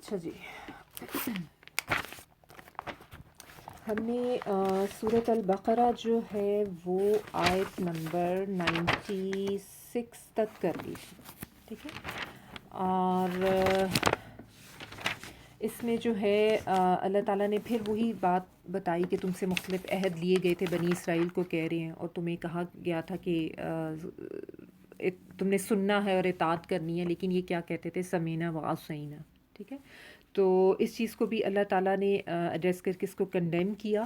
اچھا جی، ہم نے سورۃ البقرہ جو ہے وہ آیت نمبر 96 تک کر لی تھی، ٹھیک ہے۔ اور اس میں جو ہے اللہ تعالیٰ نے پھر وہی بات بتائی کہ تم سے مختلف عہد لیے گئے تھے، بنی اسرائیل کو کہہ رہے ہیں، اور تمہیں کہا گیا تھا کہ تم نے سننا ہے اور اطاعت کرنی ہے، لیکن یہ کیا کہتے تھے، سمینا و عصینا، ٹھیک ہے۔ تو اس چیز کو بھی اللہ تعالیٰ نے ایڈریس کر کے اس کو کنڈیم کیا،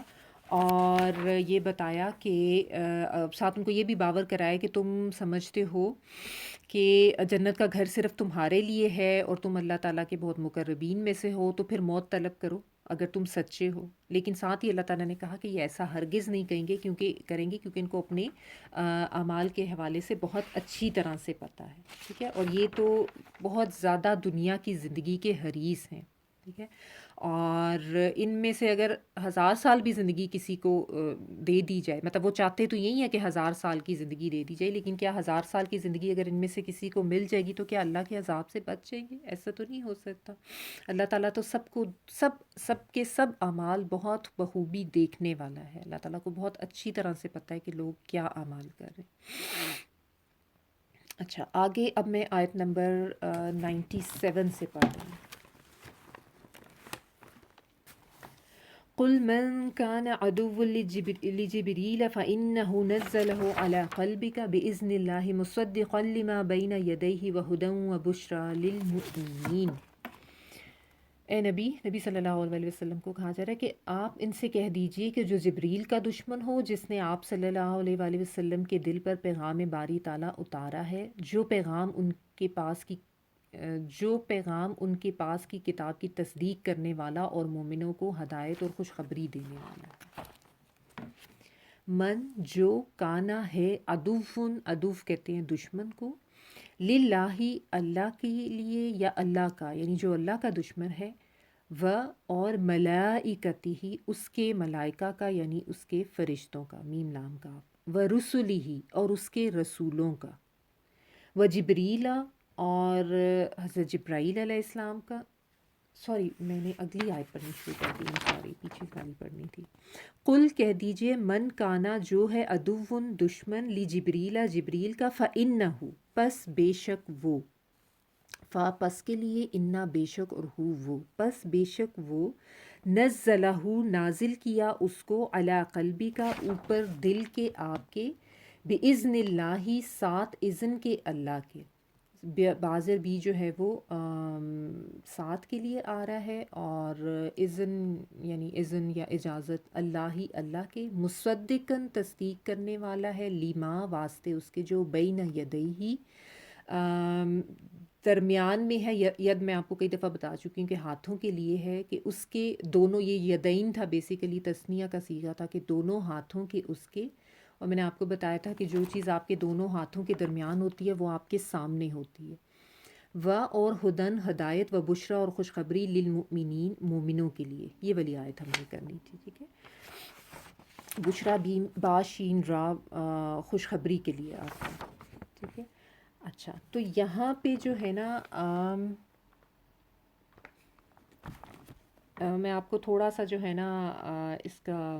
اور یہ بتایا کہ ساتھ ان کو یہ بھی باور کرایا کہ تم سمجھتے ہو کہ جنت کا گھر صرف تمہارے لیے ہے اور تم اللہ تعالیٰ کے بہت مقربین میں سے ہو، تو پھر موت طلب کرو اگر تم سچے ہو۔ لیکن ساتھ ہی اللہ تعالیٰ نے کہا کہ یہ ایسا ہرگز نہیں کریں گے کیونکہ ان کو اپنے اعمال کے حوالے سے بہت اچھی طرح سے پتہ ہے، ٹھیک ہے۔ اور یہ تو بہت زیادہ دنیا کی زندگی کے حریص ہیں، ٹھیک ہے۔ اور ان میں سے اگر 1000 سال بھی زندگی کسی کو دے دی جائے، مطلب وہ چاہتے تو یہی ہے کہ 1000 سال کی زندگی دے دی جائے، لیکن کیا 1000 سال کی زندگی اگر ان میں سے کسی کو مل جائے گی تو کیا اللہ کے عذاب سے بچ جائیں گے؟ ایسا تو نہیں ہو سکتا۔ اللہ تعالیٰ تو سب کے سب اعمال بہت بخوبی دیکھنے والا ہے۔ اللہ تعالیٰ کو بہت اچھی طرح سے پتہ ہے کہ لوگ کیا اعمال کر رہے ہیں۔ اچھا، آگے اب میں آیت نمبر 97 سے پڑھ رہی ہوں۔ قل من كان عدوا لجبريل فإنه نزله على قلبك بإذن الله مصدقا لما بين يديه وهدى وبشرى للمؤمنين۔ اے نبی صلی اللہ علیہ وسلم کو کہا جا رہا ہے کہ آپ ان سے کہہ دیجئے کہ جو جبریل کا دشمن ہو، جس نے آپ صلی اللہ علیہ وآلہ وسلم کے دل پر پیغام باری تعالیٰ اتارا ہے، جو پیغام ان کے پاس کی کتاب کی تصدیق کرنے والا اور مومنوں کو ہدایت اور خوشخبری دینے والا ہے۔ من جو کانا ہے، ادوف کہتے ہیں دشمن کو، للہ اللہ کے لیے یا اللہ کا، یعنی جو اللہ کا دشمن ہے، و اور ملائکتہ اس کے ملائکہ کا، یعنی اس کے فرشتوں کا، میم لام کا، و رسلہ اور اس کے رسولوں کا، و جبریل اور حضرت جبرائیل علیہ السلام کا۔ سوری، میں نے اگلی آیت پڑھنی شروع کر دی، سوری پیچھے والی پڑھنی تھی۔ قل کہہ دیجئے، من کانا جو ہے، عدوٌ دشمن، لجبریل جبریل کا، فإنہ پس بے شک وہ، فا پس کے لیے، انا بے شک، اور ہو وہ، پس بے شک وہ، نزلہ نازل کیا اس کو، علی قلبی کا اوپر دل کے آپ کے، بِإِذْنِ اللہ ساتھ اذن کے اللہ کے۔ بازر بھی جو ہے وہ ساتھ کے لیے آ رہا ہے، اور اذن یعنی اذن یا اجازت، اللہ کے، مصدقاً تصدیق کرنے والا ہے، لیما واسطے اس کے، جو بین یدیہ درمیان میں ہے۔ ید میں آپ کو کئی دفعہ بتا چکی ہوں کہ ہاتھوں کے لیے ہے، کہ اس کے دونوں، یہ یدین تھا بیسیکلی، تثنیہ کا صیغہ تھا کہ دونوں ہاتھوں کے اس کے، اور میں نے آپ کو بتایا تھا کہ جو چیز آپ کے دونوں ہاتھوں کے درمیان ہوتی ہے وہ آپ کے سامنے ہوتی ہے۔ و اور ہدن ہدایت، و بشرا اور خوشخبری، للمؤمنین مومنوں کے لیے۔ یہ والی آیت ہم نے کرنی تھی، ٹھیک ہے۔ بشرا بھی با شین را خوشخبری کے لیے آتا ہے، ٹھیک ہے۔ اچھا، تو یہاں پہ جو ہے نا میں آپ کو تھوڑا سا جو ہے نا اس کا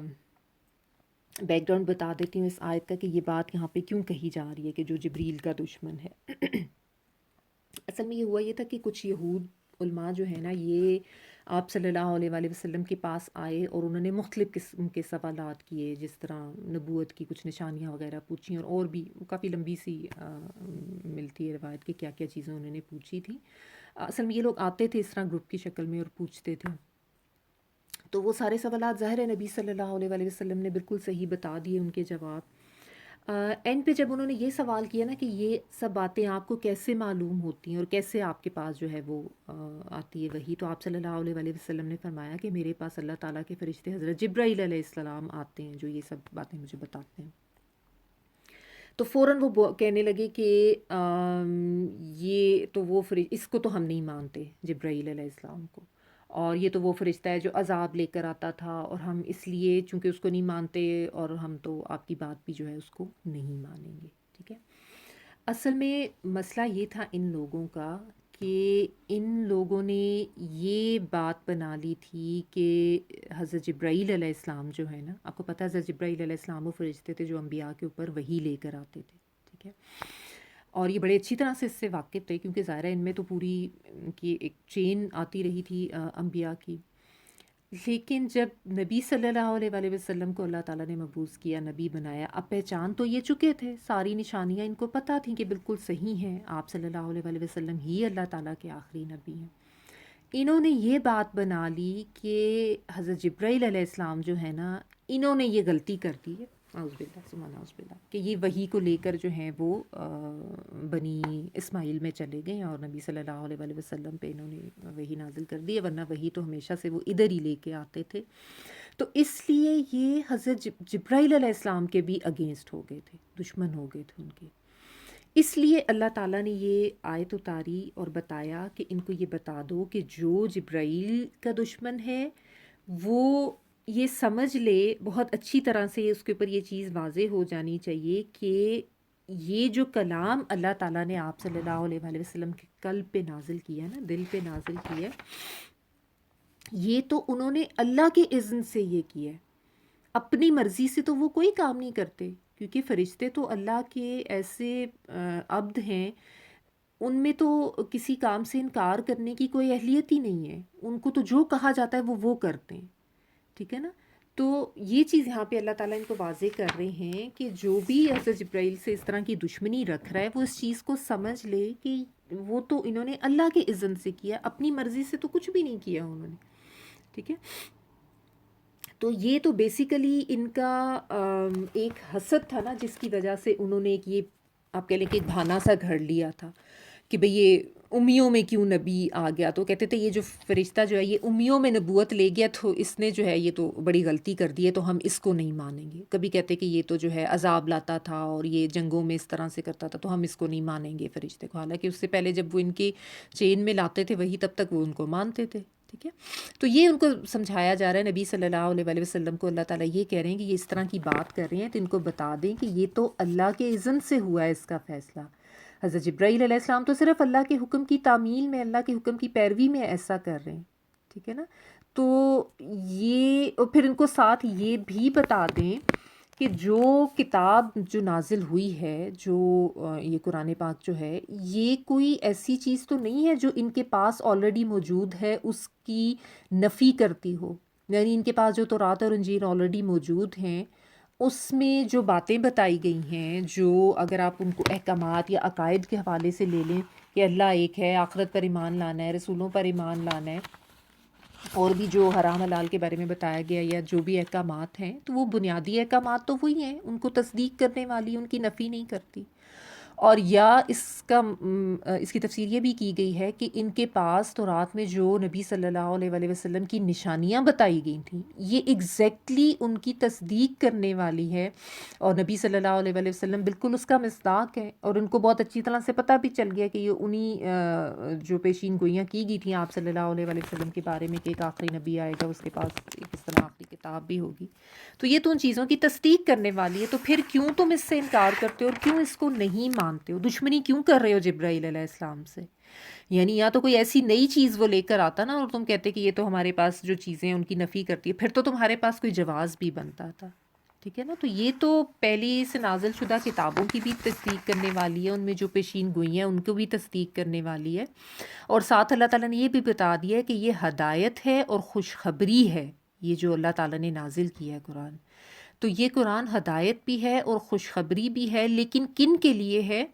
بیک گراؤنڈ بتا دیتی ہوں اس آیت کا، کہ یہ بات یہاں پہ کیوں کہی جا رہی ہے کہ جو جبریل کا دشمن ہے۔ اصل میں یہ ہوا یہ تھا کہ کچھ یہود علماء جو ہے نا، یہ آپ صلی اللہ علیہ وآلہ وسلم کے پاس آئے اور انہوں نے مختلف قسم کے سوالات کیے، جس طرح نبوت کی کچھ نشانیاں وغیرہ پوچھیں، اور بھی کافی لمبی سی ملتی ہے روایت کہ کیا کیا چیزیں انہوں نے پوچھی تھی۔ اصل میں یہ لوگ آتے تھے اس طرح گروپ کی شکل میں اور پوچھتے تھے، تو وہ سارے سوالات ظاہر ہے نبی صلی اللہ علیہ وآلہ وسلم نے بالکل صحیح بتا دیے ان کے جواب۔ اینڈ پہ جب انہوں نے یہ سوال کیا نا کہ یہ سب باتیں آپ کو کیسے معلوم ہوتی ہیں اور کیسے آپ کے پاس جو ہے وہ آتی ہے وحی، تو آپ صلی اللہ علیہ وآلہ وسلم نے فرمایا کہ میرے پاس اللہ تعالیٰ کے فرشتے حضرت جبرائیل علیہ السلام آتے ہیں جو یہ سب باتیں مجھے بتاتے ہیں۔ تو فوراً وہ کہنے لگے کہ یہ تو وہ اس کو تو ہم نہیں مانتے، جبرائیل علیہ السلام کو، اور یہ تو وہ فرشتہ ہے جو عذاب لے کر آتا تھا، اور ہم اس لیے چونکہ اس کو نہیں مانتے، اور ہم تو آپ کی بات بھی جو ہے اس کو نہیں مانیں گے، ٹھیک ہے۔ اصل میں مسئلہ یہ تھا ان لوگوں کا کہ ان لوگوں نے یہ بات بنا لی تھی کہ حضرت جبرائیل علیہ السلام جو ہے نا، آپ کو پتہ ہے حضرت جبرائیل علیہ السلام وہ فرشتے تھے جو انبیاء کے اوپر وحی لے کر آتے تھے، ٹھیک ہے، اور یہ بڑے اچھی طرح سے اس سے واقف تھے کیونکہ ظاہر ہے ان میں تو پوری کی ایک چین آتی رہی تھی انبیاء کی. لیکن جب نبی صلی اللہ علیہ وآلہ وسلم کو اللہ تعالیٰ نے مبعوث کیا، نبی بنایا، اب پہچان تو یہ چکے تھے، ساری نشانیاں ان کو پتہ تھیں کہ بالکل صحیح ہیں، آپ صلی اللہ علیہ وآلہ وسلم ہی اللہ تعالیٰ کے آخری نبی ہیں. انہوں نے یہ بات بنا لی کہ حضرت جبرائیل علیہ السلام جو ہے نا، انہوں نے یہ غلطی کر دی ہے، اعوذ باللہ ثم اعوذ باللہ، کہ یہ وحی کو لے کر جو ہیں وہ بنی اسماعیل میں چلے گئے اور نبی صلی اللہ علیہ وآلہ وسلم پہ انہوں نے وحی نازل کر دی ہے، ورنہ وحی تو ہمیشہ سے وہ ادھر ہی لے کے آتے تھے. تو اس لیے یہ حضرت جبرائیل علیہ السلام کے بھی اگینسٹ ہو گئے تھے، دشمن ہو گئے تھے ان کے. اس لیے اللہ تعالیٰ نے یہ آیت اتاری اور بتایا کہ ان کو یہ بتا دو کہ جو جبرائیل کا دشمن ہے وہ یہ سمجھ لے بہت اچھی طرح سے، اس کے اوپر یہ چیز واضح ہو جانی چاہیے کہ یہ جو کلام اللہ تعالیٰ نے آپ صلی اللہ علیہ وآلہ وسلم کے قلب پہ نازل کیا ہے نا، دل پہ نازل کیا ہے، یہ تو انہوں نے اللہ کے اذن سے یہ کیا ہے، اپنی مرضی سے تو وہ کوئی کام نہیں کرتے، کیونکہ فرشتے تو اللہ کے ایسے عبد ہیں، ان میں تو کسی کام سے انکار کرنے کی کوئی اہلیت ہی نہیں ہے، ان کو تو جو کہا جاتا ہے وہ کرتے ہیں، ٹھیک ہے نا. تو یہ چیز یہاں پہ اللہ تعالیٰ ان کو واضح کر رہے ہیں کہ جو بھی حضرت جبرائیل سے اس طرح کی دشمنی رکھ رہا ہے وہ اس چیز کو سمجھ لے کہ وہ تو انہوں نے اللہ کے اذن سے کیا، اپنی مرضی سے تو کچھ بھی نہیں کیا انہوں نے، ٹھیک ہے. تو یہ تو بیسیکلی ان کا ایک حسد تھا نا، جس کی وجہ سے انہوں نے ایک یہ آپ کہہ لیں کہ ایک بہانہ سا گھڑ لیا تھا کہ بھئی یہ امیوں میں کیوں نبی آ گیا. تو کہتے تھے یہ جو فرشتہ جو ہے یہ امیوں میں نبوت لے گیا تو اس نے جو ہے یہ تو بڑی غلطی کر دی ہے، تو ہم اس کو نہیں مانیں گے. کبھی کہتے کہ یہ تو جو ہے عذاب لاتا تھا اور یہ جنگوں میں اس طرح سے کرتا تھا، تو ہم اس کو نہیں مانیں گے فرشتے کو. حالانکہ اس سے پہلے جب وہ ان کے چین میں لاتے تھے وہی، تب تک وہ ان کو مانتے تھے، ٹھیک ہے. تو یہ ان کو سمجھایا جا رہا ہے، نبی صلی اللہ علیہ وآلہ وسلم کو اللہ تعالیٰ یہ کہہ رہے ہیں کہ یہ اس طرح کی بات کر رہے ہیں تو ان کو بتا دیں کہ یہ تو اللہ کے اذن سے ہوا ہے اس کا فیصلہ. حضرت جبرائیل علیہ السلام تو صرف اللہ کے حکم کی تعمیل میں، اللہ کے حکم کی پیروی میں ایسا کر رہے ہیں، ٹھیک ہے نا. تو یہ اور پھر ان کو ساتھ یہ بھی بتا دیں کہ جو کتاب جو نازل ہوئی ہے، جو یہ قرآن پاک جو ہے، یہ کوئی ایسی چیز تو نہیں ہے جو ان کے پاس آلریڈی موجود ہے اس کی نفی کرتی ہو. یعنی ان کے پاس جو تورات اور انجیل آلریڈی موجود ہیں، اس میں جو باتیں بتائی گئی ہیں، جو اگر آپ ان کو احکامات یا عقائد کے حوالے سے لے لیں کہ اللہ ایک ہے، آخرت پر ایمان لانا ہے، رسولوں پر ایمان لانا ہے، اور بھی جو حرام حلال کے بارے میں بتایا گیا یا جو بھی احکامات ہیں، تو وہ بنیادی احکامات تو وہی ہیں، ان کو تصدیق کرنے والی ان کی نفی نہیں کرتی. اور یا اس کی تفسیر یہ بھی کی گئی ہے کہ ان کے پاس تورات میں جو نبی صلی اللہ علیہ وآلہ وسلم کی نشانیاں بتائی گئی تھیں، یہ ایگزیکٹلی ان کی تصدیق کرنے والی ہے، اور نبی صلی اللہ علیہ وآلہ وسلم بالکل اس کا مصداق ہے. اور ان کو بہت اچھی طرح سے پتہ بھی چل گیا کہ یہ انہی جو پیشین گوئیاں کی گئی تھیں آپ صلی اللہ علیہ وآلہ وسلم کے بارے میں کہ ایک آخری نبی آئے گا، اس کے پاس کس طرح آخری کتاب بھی ہوگی. تو یہ تو ان چیزوں کی تصدیق کرنے والی ہے. تو پھر کیوں تم اس سے انکار کرتے ہو اور کیوں اس کو نہیں مانتے ہو؟ دشمنی کیوں کر رہے ہو جبرائیل علیہ السلام سے؟ یعنی یا تو کوئی ایسی نئی چیز وہ لے کر آتا نا اور تم کہتے کہ یہ تو ہمارے پاس جو چیزیں ان کی نفی کرتی ہے، پھر تو تمہارے پاس کوئی جواز بھی بنتا تھا، ٹھیک ہے نا. تو یہ تو پہلی سے نازل شدہ کتابوں کی بھی تصدیق کرنے والی ہے، ان میں جو پیشین گوئی ہیں ان کو بھی تصدیق کرنے والی ہے. اور ساتھ اللہ تعالیٰ نے یہ بھی بتا دیا ہے کہ یہ ہدایت ہے اور خوشخبری ہے، یہ جو اللہ تعالیٰ نے نازل کیا ہے قرآن. تو یہ قرآن ہدایت بھی ہے اور خوشخبری بھی ہے، لیکن کن کے لیے ہے؟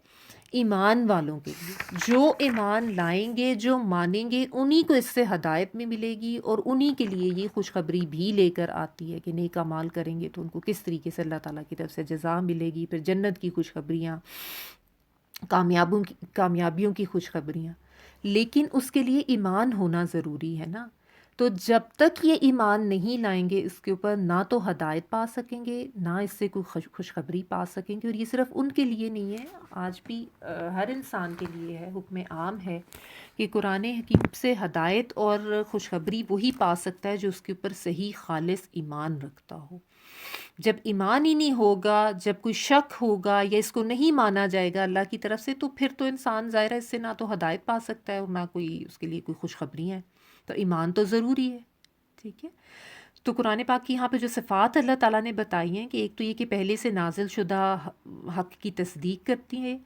ایمان والوں کے لیے. جو ایمان لائیں گے، جو مانیں گے، انہی کو اس سے ہدایت میں ملے گی، اور انہی کے لیے یہ خوشخبری بھی لے کر آتی ہے کہ نیک اعمال کریں گے تو ان کو کس طریقے سے اللہ تعالیٰ کی طرف سے جزا ملے گی، پھر جنت کی خوشخبریاں، کامیابیوں کی خوشخبریاں. لیکن اس کے لیے ایمان ہونا ضروری ہے نا. تو جب تک یہ ایمان نہیں لائیں گے اس کے اوپر، نہ تو ہدایت پا سکیں گے، نہ اس سے کوئی خوشخبری پا سکیں گے. اور یہ صرف ان کے لیے نہیں ہے، آج بھی ہر انسان کے لیے ہے، حکم عام ہے کہ قرآن حکیم سے ہدایت اور خوشخبری وہی پا سکتا ہے جو اس کے اوپر صحیح خالص ایمان رکھتا ہو. جب ایمان ہی نہیں ہوگا، جب کوئی شک ہوگا یا اس کو نہیں مانا جائے گا اللہ کی طرف سے، تو پھر تو انسان ظاہر ہے اس سے نہ تو ہدایت پا سکتا ہے اور نہ کوئی اس کے لیے کوئی خوشخبری ہے. تو ایمان تو ضروری ہے. ٹھیک ہے. تو قرآن پاک کی یہاں پہ جو صفات اللہ تعالیٰ نے بتائی ہیں کہ ایک تو یہ کہ پہلے سے نازل شدہ حق کی تصدیق کرتی ہیں،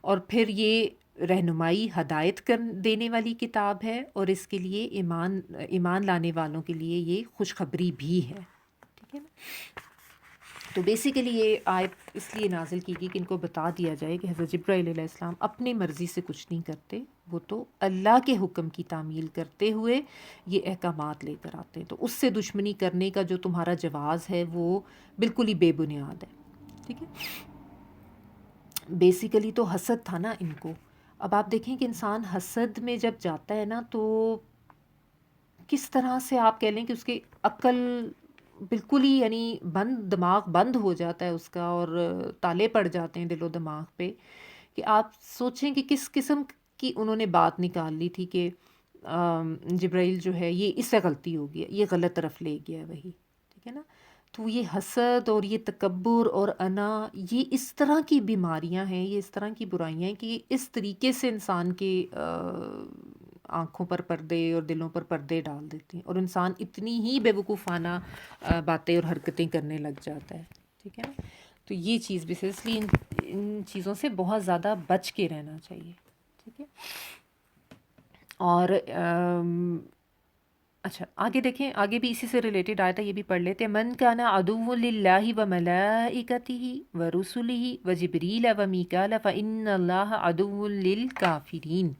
اور پھر یہ رہنمائی ہدایت کر دینے والی کتاب ہے، اور اس کے لیے ایمان لانے والوں کے لیے یہ خوشخبری بھی ہے. ٹھیک ہے نا. تو بیسیکلی یہ آیت اس لیے نازل کی گئی کہ ان کو بتا دیا جائے کہ حضرت جبرائیل علیہ السلام اپنے مرضی سے کچھ نہیں کرتے، وہ تو اللہ کے حکم کی تعمیل کرتے ہوئے یہ احکامات لے کر آتے ہیں. تو اس سے دشمنی کرنے کا جو تمہارا جواز ہے وہ بالکل ہی بے بنیاد ہے. ٹھیک ہے. بیسیکلی تو حسد تھا نا ان کو. اب آپ دیکھیں کہ انسان حسد میں جب جاتا ہے نا تو کس طرح سے آپ کہہ لیں کہ اس کی عقل بالکل ہی یعنی دماغ بند ہو جاتا ہے اس کا، اور تالے پڑ جاتے ہیں دل و دماغ پہ، کہ آپ سوچیں کہ کس قسم کی انہوں نے بات نکال لی تھی کہ جبرائیل جو ہے یہ اس سے غلطی ہو گیا، یہ غلط طرف لے گیا وہی. ٹھیک ہے نا. تو یہ حسد اور یہ تکبر اور انا، یہ اس طرح کی بیماریاں ہیں، یہ اس طرح کی برائیاں ہیں کہ یہ اس طریقے سے انسان کے آنکھوں پر پردے اور دلوں پر پردے ڈال دیتی ہیں، اور انسان اتنی ہی بے وقوفانہ باتیں اور حرکتیں کرنے لگ جاتا ہے. ٹھیک ہے نا. تو یہ چیز بھی اس لیے ان چیزوں سے بہت زیادہ بچ کے رہنا چاہیے. ٹھیک ہے. اور اچھا آگے دیکھیں، آگے بھی اسی سے ریلیٹڈ آیا تھا، یہ بھی پڑھ لیتے ہیں. من کان عدو للہ و ملائکتہ و رسلہ و جبریل و میکال فإن اللہ عدو للکافرین.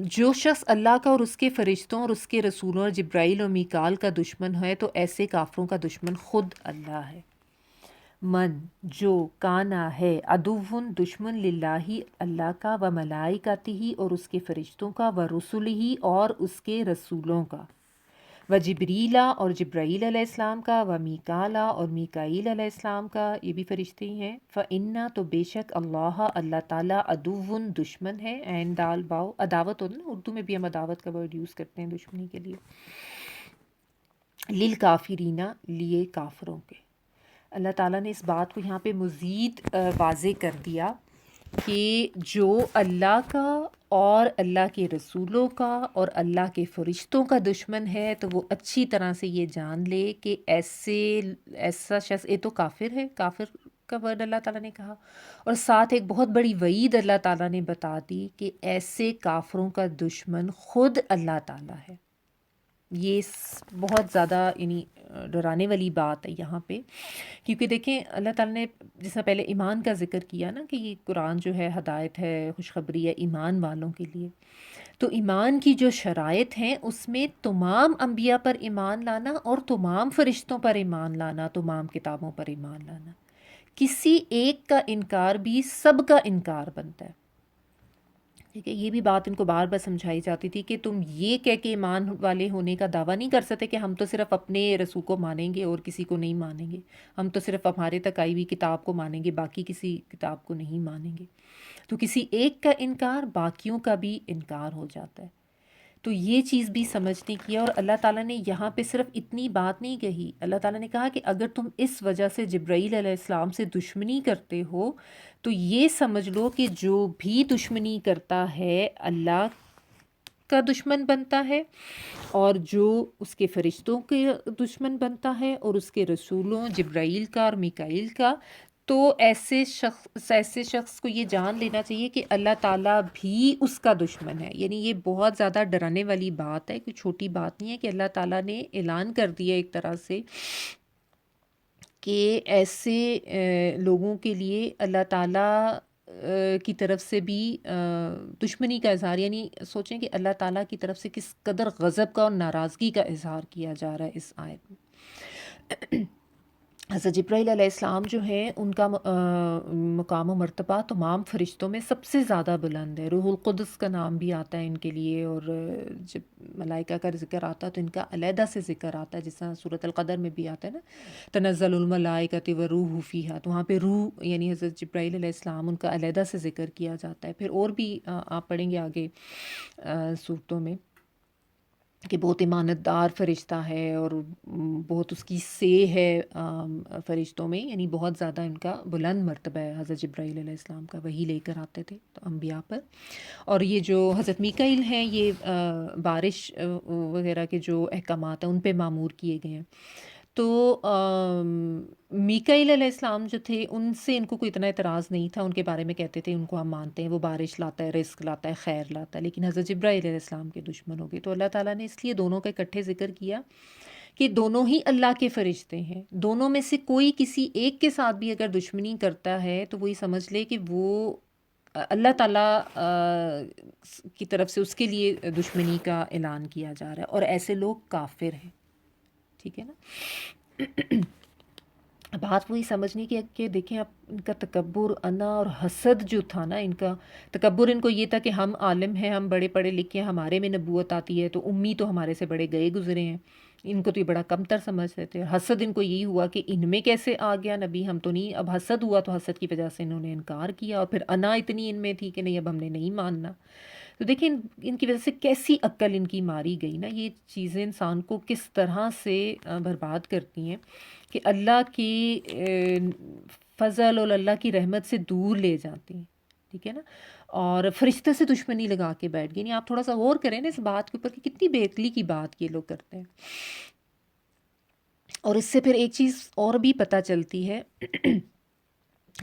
جو شخص اللہ کا اور اس کے فرشتوں اور اس کے رسولوں اور جبرائیل اور میکال کا دشمن ہے تو ایسے کافروں کا دشمن خود اللہ ہے. من جو کانا ہے عدوٌ دشمن للہ اللہ کا و ملائکتہ اور اس کے فرشتوں کا و رسلہ اور اس کے رسولوں کا و جبریلا اور جبرائیل علیہ السلام کا و میکالا اور میکائیل علیہ السلام کا، یہ بھی فرشتے ہی ہیں. فإنا تو بے شک اللہ تعالیٰ عدوٌ دشمن ہے. عین دال باؤ عداوت ہوتا ہے نا، اردو میں بھی ہم عداوت کا ورڈ یوز کرتے ہیں دشمنی کے لیے. للکافرین لیے کافروں کے. اللہ تعالیٰ نے اس بات کو یہاں پہ مزید واضح کر دیا کہ جو اللہ کا اور اللہ کے رسولوں کا اور اللہ کے فرشتوں کا دشمن ہے تو وہ اچھی طرح سے یہ جان لے کہ ایسا شخص یہ تو کافر ہے. کافر کا ورڈ اللہ تعالیٰ نے کہا، اور ساتھ ایک بہت بڑی وعید اللہ تعالیٰ نے بتا دی کہ ایسے کافروں کا دشمن خود اللہ تعالیٰ ہے. یہ بہت زیادہ یعنی ڈرانے والی بات ہے یہاں پہ، کیونکہ دیکھیں اللہ تعالیٰ نے جس طرح پہلے ایمان کا ذکر کیا نا کہ یہ قرآن جو ہے ہدایت ہے، خوشخبری ہے ایمان والوں کے لیے. تو ایمان کی جو شرائط ہیں اس میں تمام انبیاء پر ایمان لانا اور تمام فرشتوں پر ایمان لانا، تمام کتابوں پر ایمان لانا. کسی ایک کا انکار بھی سب کا انکار بنتا ہے. ٹھیک ہے. یہ بھی بات ان کو بار بار سمجھائی جاتی تھی کہ تم یہ کہہ کے ایمان والے ہونے کا دعویٰ نہیں کر سکتے کہ ہم تو صرف اپنے رسول کو مانیں گے اور کسی کو نہیں مانیں گے، ہم تو صرف ہمارے تک آئی ہوئی کتاب کو مانیں گے، باقی کسی کتاب کو نہیں مانیں گے. تو کسی ایک کا انکار باقیوں کا بھی انکار ہو جاتا ہے. تو یہ چیز بھی سمجھنے کی ہے. اور اللہ تعالیٰ نے یہاں پہ صرف اتنی بات نہیں کہی، اللہ تعالیٰ نے کہا کہ اگر تم اس وجہ سے جبرائیل علیہ السلام سے دشمنی کرتے ہو تو یہ سمجھ لو کہ جو بھی دشمنی کرتا ہے اللہ کا دشمن بنتا ہے، اور جو اس کے فرشتوں کے دشمن بنتا ہے اور اس کے رسولوں جبرائیل کا اور میکائیل کا. تو ایسے شخص کو یہ جان لینا چاہیے کہ اللہ تعالیٰ بھی اس کا دشمن ہے. یعنی یہ بہت زیادہ ڈرانے والی بات ہے، کوئی چھوٹی بات نہیں ہے کہ اللہ تعالیٰ نے اعلان کر دیا ایک طرح سے کہ ایسے لوگوں کے لیے اللہ تعالیٰ کی طرف سے بھی دشمنی کا اظہار، یعنی سوچیں کہ اللہ تعالیٰ کی طرف سے کس قدر غضب کا اور ناراضگی کا اظہار کیا جا رہا ہے اس آیت میں. حضرت جبرائیل علیہ السلام جو ہیں ان کا مقام و مرتبہ تمام فرشتوں میں سب سے زیادہ بلند ہے. روح القدس کا نام بھی آتا ہے ان کے لیے، اور جب ملائکہ کا ذکر آتا ہے تو ان کا علیحدہ سے ذکر آتا ہے، جس طرح سورۃ القدر میں بھی آتا ہے نا تنزل الملائکۃ والروح فیہا، تو وہاں پہ روح یعنی حضرت جبرائیل علیہ السلام ان کا علیحدہ سے ذکر کیا جاتا ہے. پھر اور بھی آپ پڑھیں گے آگے صورتوں میں. کہ بہت امانتدار فرشتہ ہے اور بہت اس کی سے ہے فرشتوں میں، یعنی بہت زیادہ ان کا بلند مرتبہ ہے حضرت جبرائیل علیہ السلام کا، وہی لے کر آتے تھے تو انبیاء پر. اور یہ جو حضرت میکائیل ہیں یہ بارش وغیرہ کے جو احکامات ہیں ان پہ معمور کیے گئے ہیں. تو میکائیل علیہ السلام جو تھے ان سے ان کو کوئی اتنا اعتراض نہیں تھا، ان کے بارے میں کہتے تھے ان کو ہم مانتے ہیں، وہ بارش لاتا ہے، رزق لاتا ہے، خیر لاتا ہے. لیکن حضرت جبرائیل علیہ السلام کے دشمن ہو گئے، تو اللہ تعالیٰ نے اس لیے دونوں کا اکٹھے ذکر کیا کہ دونوں ہی اللہ کے فرشتے ہیں. دونوں میں سے کوئی کسی ایک کے ساتھ بھی اگر دشمنی کرتا ہے تو وہی سمجھ لے کہ وہ اللہ تعالیٰ کی طرف سے اس کے لیے دشمنی کا اعلان کیا جا رہا ہے، اور ایسے لوگ کافر ہیں. ٹھیک ہے نا. بات وہی سمجھنے کی ہے کہ دیکھیں اب ان کا تکبر، انا اور حسد جو تھا نا، ان کا تکبر ان کو یہ تھا کہ ہم عالم ہیں، ہم بڑے پڑھے لکھے ہیں، ہمارے میں نبوت آتی ہے، تو امی تو ہمارے سے بڑے گئے گزرے ہیں، ان کو تو یہ بڑا کمتر سمجھتے تھے. حسد ان کو یہی ہوا کہ ان میں کیسے آ گیا نبی، ہم تو نہیں. اب حسد ہوا تو حسد کی وجہ سے انہوں نے انکار کیا، اور پھر انا اتنی ان میں تھی کہ نہیں اب ہم نے نہیں ماننا. تو دیکھیں ان کی وجہ سے کیسی عقل ان کی ماری گئی نا. یہ چیزیں انسان کو کس طرح سے برباد کرتی ہیں کہ اللہ کی فضل اور اللہ کی رحمت سے دور لے جاتی ہیں. ٹھیک ہے نا. اور فرشتے سے دشمنی لگا کے بیٹھ گئی. یعنی آپ تھوڑا سا غور کریں نا اس بات کے اوپر کہ کتنی بے عقلی کی بات یہ لوگ کرتے ہیں. اور اس سے پھر ایک چیز اور بھی پتہ چلتی ہے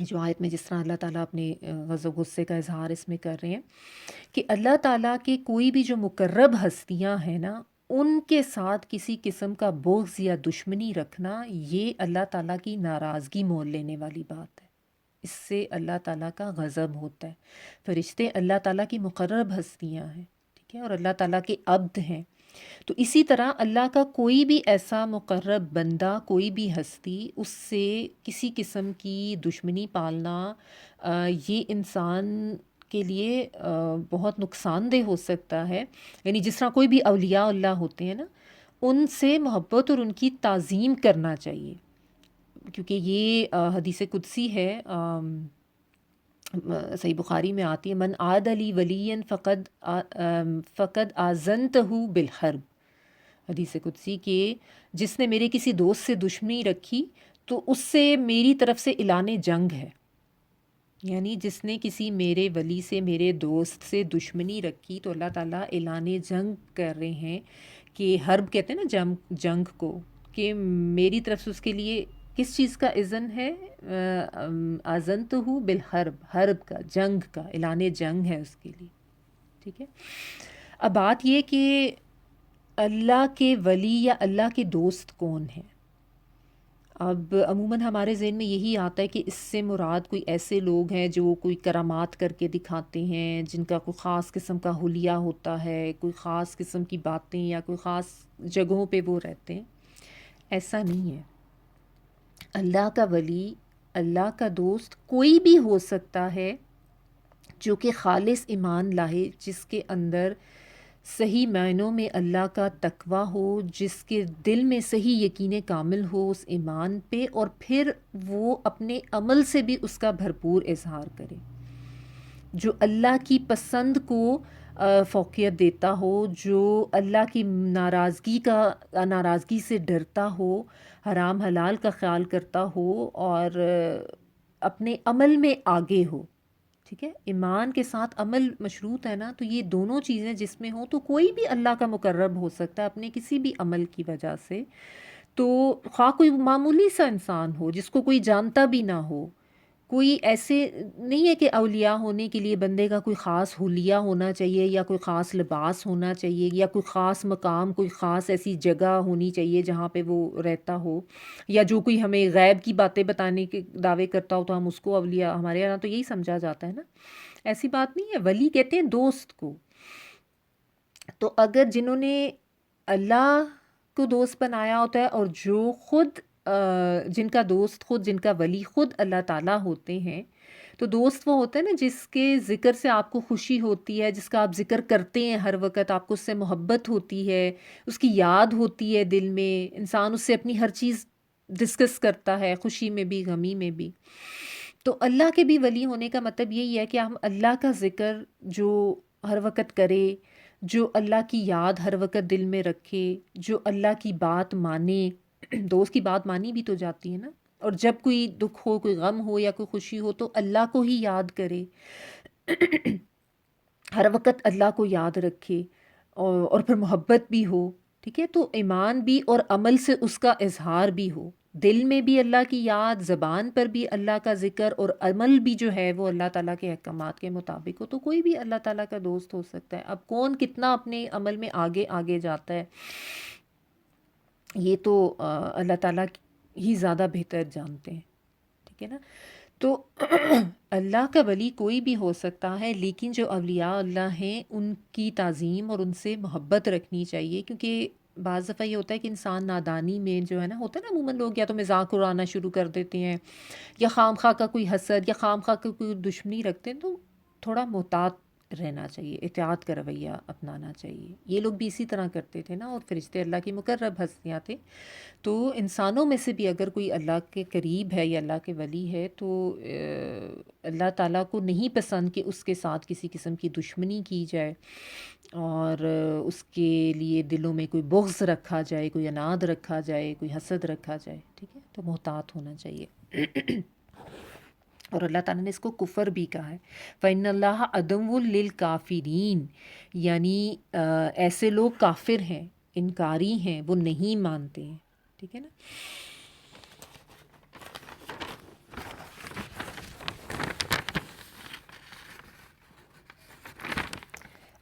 جو آیت میں جس طرح اللہ تعالیٰ اپنے غضب غصے کا اظہار اس میں کر رہے ہیں کہ اللہ تعالیٰ کے کوئی بھی جو مقرب ہستیاں ہیں نا، ان کے ساتھ کسی قسم کا بغض یا دشمنی رکھنا یہ اللہ تعالیٰ کی ناراضگی مول لینے والی بات ہے. اس سے اللہ تعالیٰ کا غضب ہوتا ہے. فرشتے اللہ تعالیٰ کی مقرب ہستیاں ہیں، ٹھیک ہے، اور اللہ تعالیٰ کے عبد ہیں. تو اسی طرح اللہ کا کوئی بھی ایسا مقرب بندہ، کوئی بھی ہستی، اس سے کسی قسم کی دشمنی پالنا یہ انسان کے لیے بہت نقصان دہ ہو سکتا ہے. یعنی جس طرح کوئی بھی اولیاء اللہ ہوتے ہیں نا، ان سے محبت اور ان کی تعظیم کرنا چاہیے، کیونکہ یہ حدیث قدسی ہے، صحیح بخاری میں آتی ہے، من عاد علی ولی فقد آذنتہ بالحرب. حدیث قدسی کہ جس نے میرے کسی دوست سے دشمنی رکھی تو اس سے میری طرف سے اعلان جنگ ہے. یعنی جس نے کسی میرے ولی سے، میرے دوست سے دشمنی رکھی تو اللہ تعالیٰ اعلان جنگ کر رہے ہیں کہ حرب کہتے ہیں نا جنگ کو، کہ میری طرف سے اس کے لیے کس چیز کا اذن ہے؟ آذنتہ بالحرب، حرب کا، جنگ کا اعلان جنگ ہے اس کے لیے. ٹھیک ہے. اب بات یہ کہ اللہ کے ولی یا اللہ کے دوست کون ہیں؟ اب عموماً ہمارے ذہن میں یہی آتا ہے کہ اس سے مراد کوئی ایسے لوگ ہیں جو کوئی کرامات کر کے دکھاتے ہیں، جن کا کوئی خاص قسم کا حلیہ ہوتا ہے، کوئی خاص قسم کی باتیں یا کوئی خاص جگہوں پہ وہ رہتے ہیں. ایسا نہیں ہے. اللہ کا ولی، اللہ کا دوست کوئی بھی ہو سکتا ہے جو کہ خالص ایمان لائے، جس کے اندر صحیح معنوں میں اللہ کا تقویٰ ہو، جس کے دل میں صحیح یقین کامل ہو اس ایمان پہ، اور پھر وہ اپنے عمل سے بھی اس کا بھرپور اظہار کرے، جو اللہ کی پسند کو فوقیت دیتا ہو، جو اللہ کی ناراضگی سے ڈرتا ہو، حرام حلال کا خیال کرتا ہو، اور اپنے عمل میں آگے ہو. ٹھیک ہے. ایمان کے ساتھ عمل مشروط ہے نا، تو یہ دونوں چیزیں جس میں ہوں تو کوئی بھی اللہ کا مقرب ہو سکتا ہے اپنے کسی بھی عمل کی وجہ سے. تو خواہ کوئی معمولی سا انسان ہو جس کو کوئی جانتا بھی نہ ہو، کوئی ایسے نہیں ہے کہ اولیاء ہونے کے لیے بندے کا کوئی خاص حلیہ ہونا چاہیے، یا کوئی خاص لباس ہونا چاہیے، یا کوئی خاص مقام، کوئی خاص ایسی جگہ ہونی چاہیے جہاں پہ وہ رہتا ہو، یا جو کوئی ہمیں غیب کی باتیں بتانے کے دعوے کرتا ہو تو ہم اس کو اولیاء، ہمارے یہاں تو یہی سمجھا جاتا ہے نا. ایسی بات نہیں ہے. ولی کہتے ہیں دوست کو. تو اگر جنہوں نے اللہ کو دوست بنایا ہوتا ہے، اور جو خود جن کا دوست خود، جن کا ولی خود اللہ تعالیٰ ہوتے ہیں، تو دوست وہ ہوتا ہے نا جس کے ذکر سے آپ کو خوشی ہوتی ہے، جس کا آپ ذکر کرتے ہیں ہر وقت، آپ کو اس سے محبت ہوتی ہے، اس کی یاد ہوتی ہے دل میں، انسان اس سے اپنی ہر چیز ڈسکس کرتا ہے، خوشی میں بھی غمی میں بھی. تو اللہ کے بھی ولی ہونے کا مطلب یہی ہے کہ ہم اللہ کا ذکر جو ہر وقت کرے، جو اللہ کی یاد ہر وقت دل میں رکھے، جو اللہ کی بات مانے. دوست کی بات مانی بھی تو جاتی ہے نا. اور جب کوئی دکھ ہو، کوئی غم ہو یا کوئی خوشی ہو تو اللہ کو ہی یاد کرے. ہر وقت اللہ کو یاد رکھے اور پھر محبت بھی ہو. ٹھیک ہے، تو ایمان بھی اور عمل سے اس کا اظہار بھی ہو. دل میں بھی اللہ کی یاد، زبان پر بھی اللہ کا ذکر، اور عمل بھی جو ہے وہ اللہ تعالیٰ کے احکامات کے مطابق ہو. تو کوئی بھی اللہ تعالیٰ کا دوست ہو سکتا ہے. اب کون کتنا اپنے عمل میں آگے آگے جاتا ہے یہ تو اللہ تعالیٰ ہی زیادہ بہتر جانتے ہیں. ٹھیک ہے نا. تو اللہ کا ولی کوئی بھی ہو سکتا ہے، لیکن جو اولیاء اللہ ہیں ان کی تعظیم اور ان سے محبت رکھنی چاہیے. کیونکہ بعض دفعہ یہ ہوتا ہے کہ انسان نادانی میں جو ہے نا، ہوتا ہے نا عموماً لوگ یا تو مذاق اڑانا شروع کر دیتے ہیں یا خام خواہ کا کوئی حسد یا خام خواہ کا کوئی دشمنی رکھتے ہیں. تو تھوڑا محتاط رہنا چاہیے، احتیاط کا رویہ اپنانا چاہیے. یہ لوگ بھی اسی طرح کرتے تھے نا، اور فرشتے اللہ کی مقرب ہستیاں تھے. تو انسانوں میں سے بھی اگر کوئی اللہ کے قریب ہے یا اللہ کے ولی ہے تو اللہ تعالیٰ کو نہیں پسند کہ اس کے ساتھ کسی قسم کی دشمنی کی جائے اور اس کے لیے دلوں میں کوئی بغض رکھا جائے، کوئی عناد رکھا جائے، کوئی حسد رکھا جائے. ٹھیک ہے، تو محتاط ہونا چاہیے. اور اللہ تعالیٰ نے اس کو کفر بھی کہا ہے. فَإِنَّ اللَّهَ عَدُوٌّ لِّلْكَافِرِينَ، یعنی ایسے لوگ کافر ہیں، انکاری ہیں، وہ نہیں مانتے ہیں. ٹھیک ہے نا.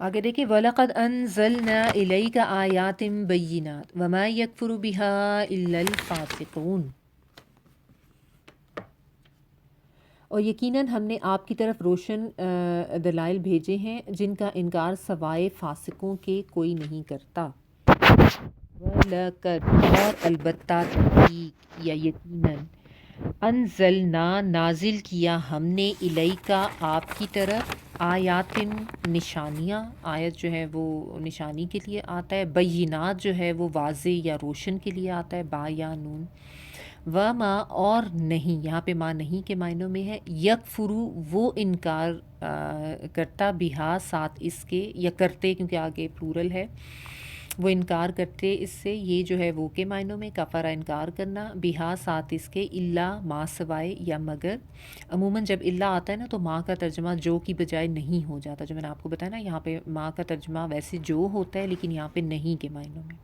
آگے دیکھیں، وَلَقَدْ أَنزَلْنَا إِلَيْكَ آيَاتٍ بَيِّنَاتٍ وَمَا يَكْفُرُ بِهَا إِلَّا الْفَاسِقُونَ. اور یقیناً ہم نے آپ کی طرف روشن دلائل بھیجے ہیں جن کا انکار سوائے فاسقوں کے کوئی نہیں کرتا. وَلَقَدْ، اور البتہ تحقیق یا یقیناً، انزلنا نازل کیا ہم نے الیکا آپ کی طرف، آیاتن نشانیاں. آیت جو ہے وہ نشانی کے لیے آتا ہے، بینات جو ہے وہ واضح یا روشن کے لیے آتا ہے، با یا نون. وما، اور نہیں، یہاں پہ ما نہیں کے معنوں میں ہے. یکفرو، وہ انکار کرتا، بہا ساتھ اس کے، یا کرتے کیونکہ آگے پلورل ہے، وہ انکار کرتے اس سے. یہ جو ہے وہ کے معنوں میں، کفرا انکار کرنا، بہا ساتھ اس کے، الا ما سوائے یا مگر. عموماً جب الا آتا ہے نا تو ماں کا ترجمہ جو کی بجائے نہیں ہو جاتا. جو میں نے آپ کو بتایا نا، یہاں پہ ماں کا ترجمہ ویسے جو ہوتا ہے لیکن یہاں پہ نہیں کے معنوں میں.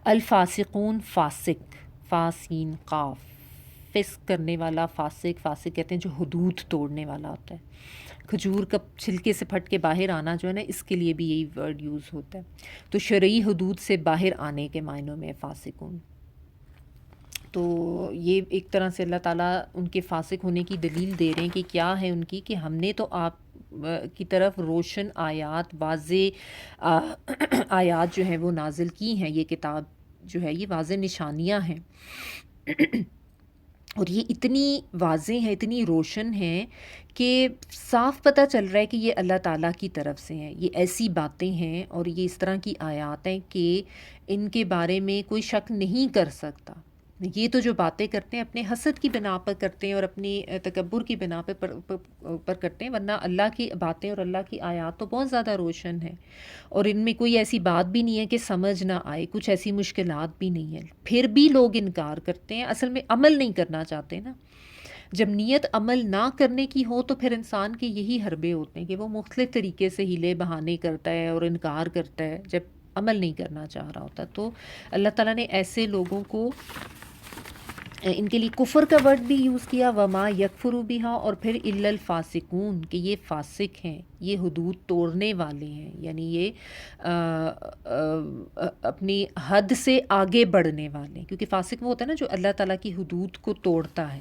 الفاسقون، فاسق، فاسین قاف، فسق کرنے والا. فاسق، فاسق کہتے ہیں جو حدود توڑنے والا ہوتا ہے. کھجور کا چھلکے سے پھٹ کے باہر آنا جو ہے نا، اس کے لیے بھی یہی ورڈ یوز ہوتا ہے. تو شرعی حدود سے باہر آنے کے معنوں میں فاسقون. تو یہ ایک طرح سے اللہ تعالیٰ ان کے فاسق ہونے کی دلیل دے رہے ہیں کہ کیا ہے ان کی، کہ ہم نے تو آپ کی طرف روشن آیات، واضح آیات جو ہیں وہ نازل کی ہیں. یہ کتاب جو ہے یہ واضح نشانیاں ہیں اور یہ اتنی واضح ہیں، اتنی روشن ہیں کہ صاف پتہ چل رہا ہے کہ یہ اللہ تعالیٰ کی طرف سے ہیں. یہ ایسی باتیں ہیں اور یہ اس طرح کی آیات ہیں کہ ان کے بارے میں کوئی شک نہیں کر سکتا. یہ تو جو باتیں کرتے ہیں اپنے حسد کی بنا پر کرتے ہیں اور اپنی تکبر کی بنا پر کرتے ہیں، ورنہ اللہ کی باتیں اور اللہ کی آیات تو بہت زیادہ روشن ہیں اور ان میں کوئی ایسی بات بھی نہیں ہے کہ سمجھ نہ آئے، کچھ ایسی مشکلات بھی نہیں ہیں. پھر بھی لوگ انکار کرتے ہیں، اصل میں عمل نہیں کرنا چاہتے نا. جب نیت عمل نہ کرنے کی ہو تو پھر انسان کے یہی حربے ہوتے ہیں کہ وہ مختلف طریقے سے ہیلے بہانے کرتا ہے اور انکار کرتا ہے جب عمل نہیں کرنا چاہ رہا ہوتا. تو اللہ تعالیٰ نے ایسے لوگوں کو ان کے لیے کفر کا ورڈ بھی یوز کیا، وما یکفروا بہا، اور پھر الا الفاسقون، کہ یہ فاسق ہیں، یہ حدود توڑنے والے ہیں، یعنی یہ اپنی حد سے آگے بڑھنے والے ہیں. کیونکہ فاسق وہ ہوتا ہے نا جو اللہ تعالیٰ کی حدود کو توڑتا ہے.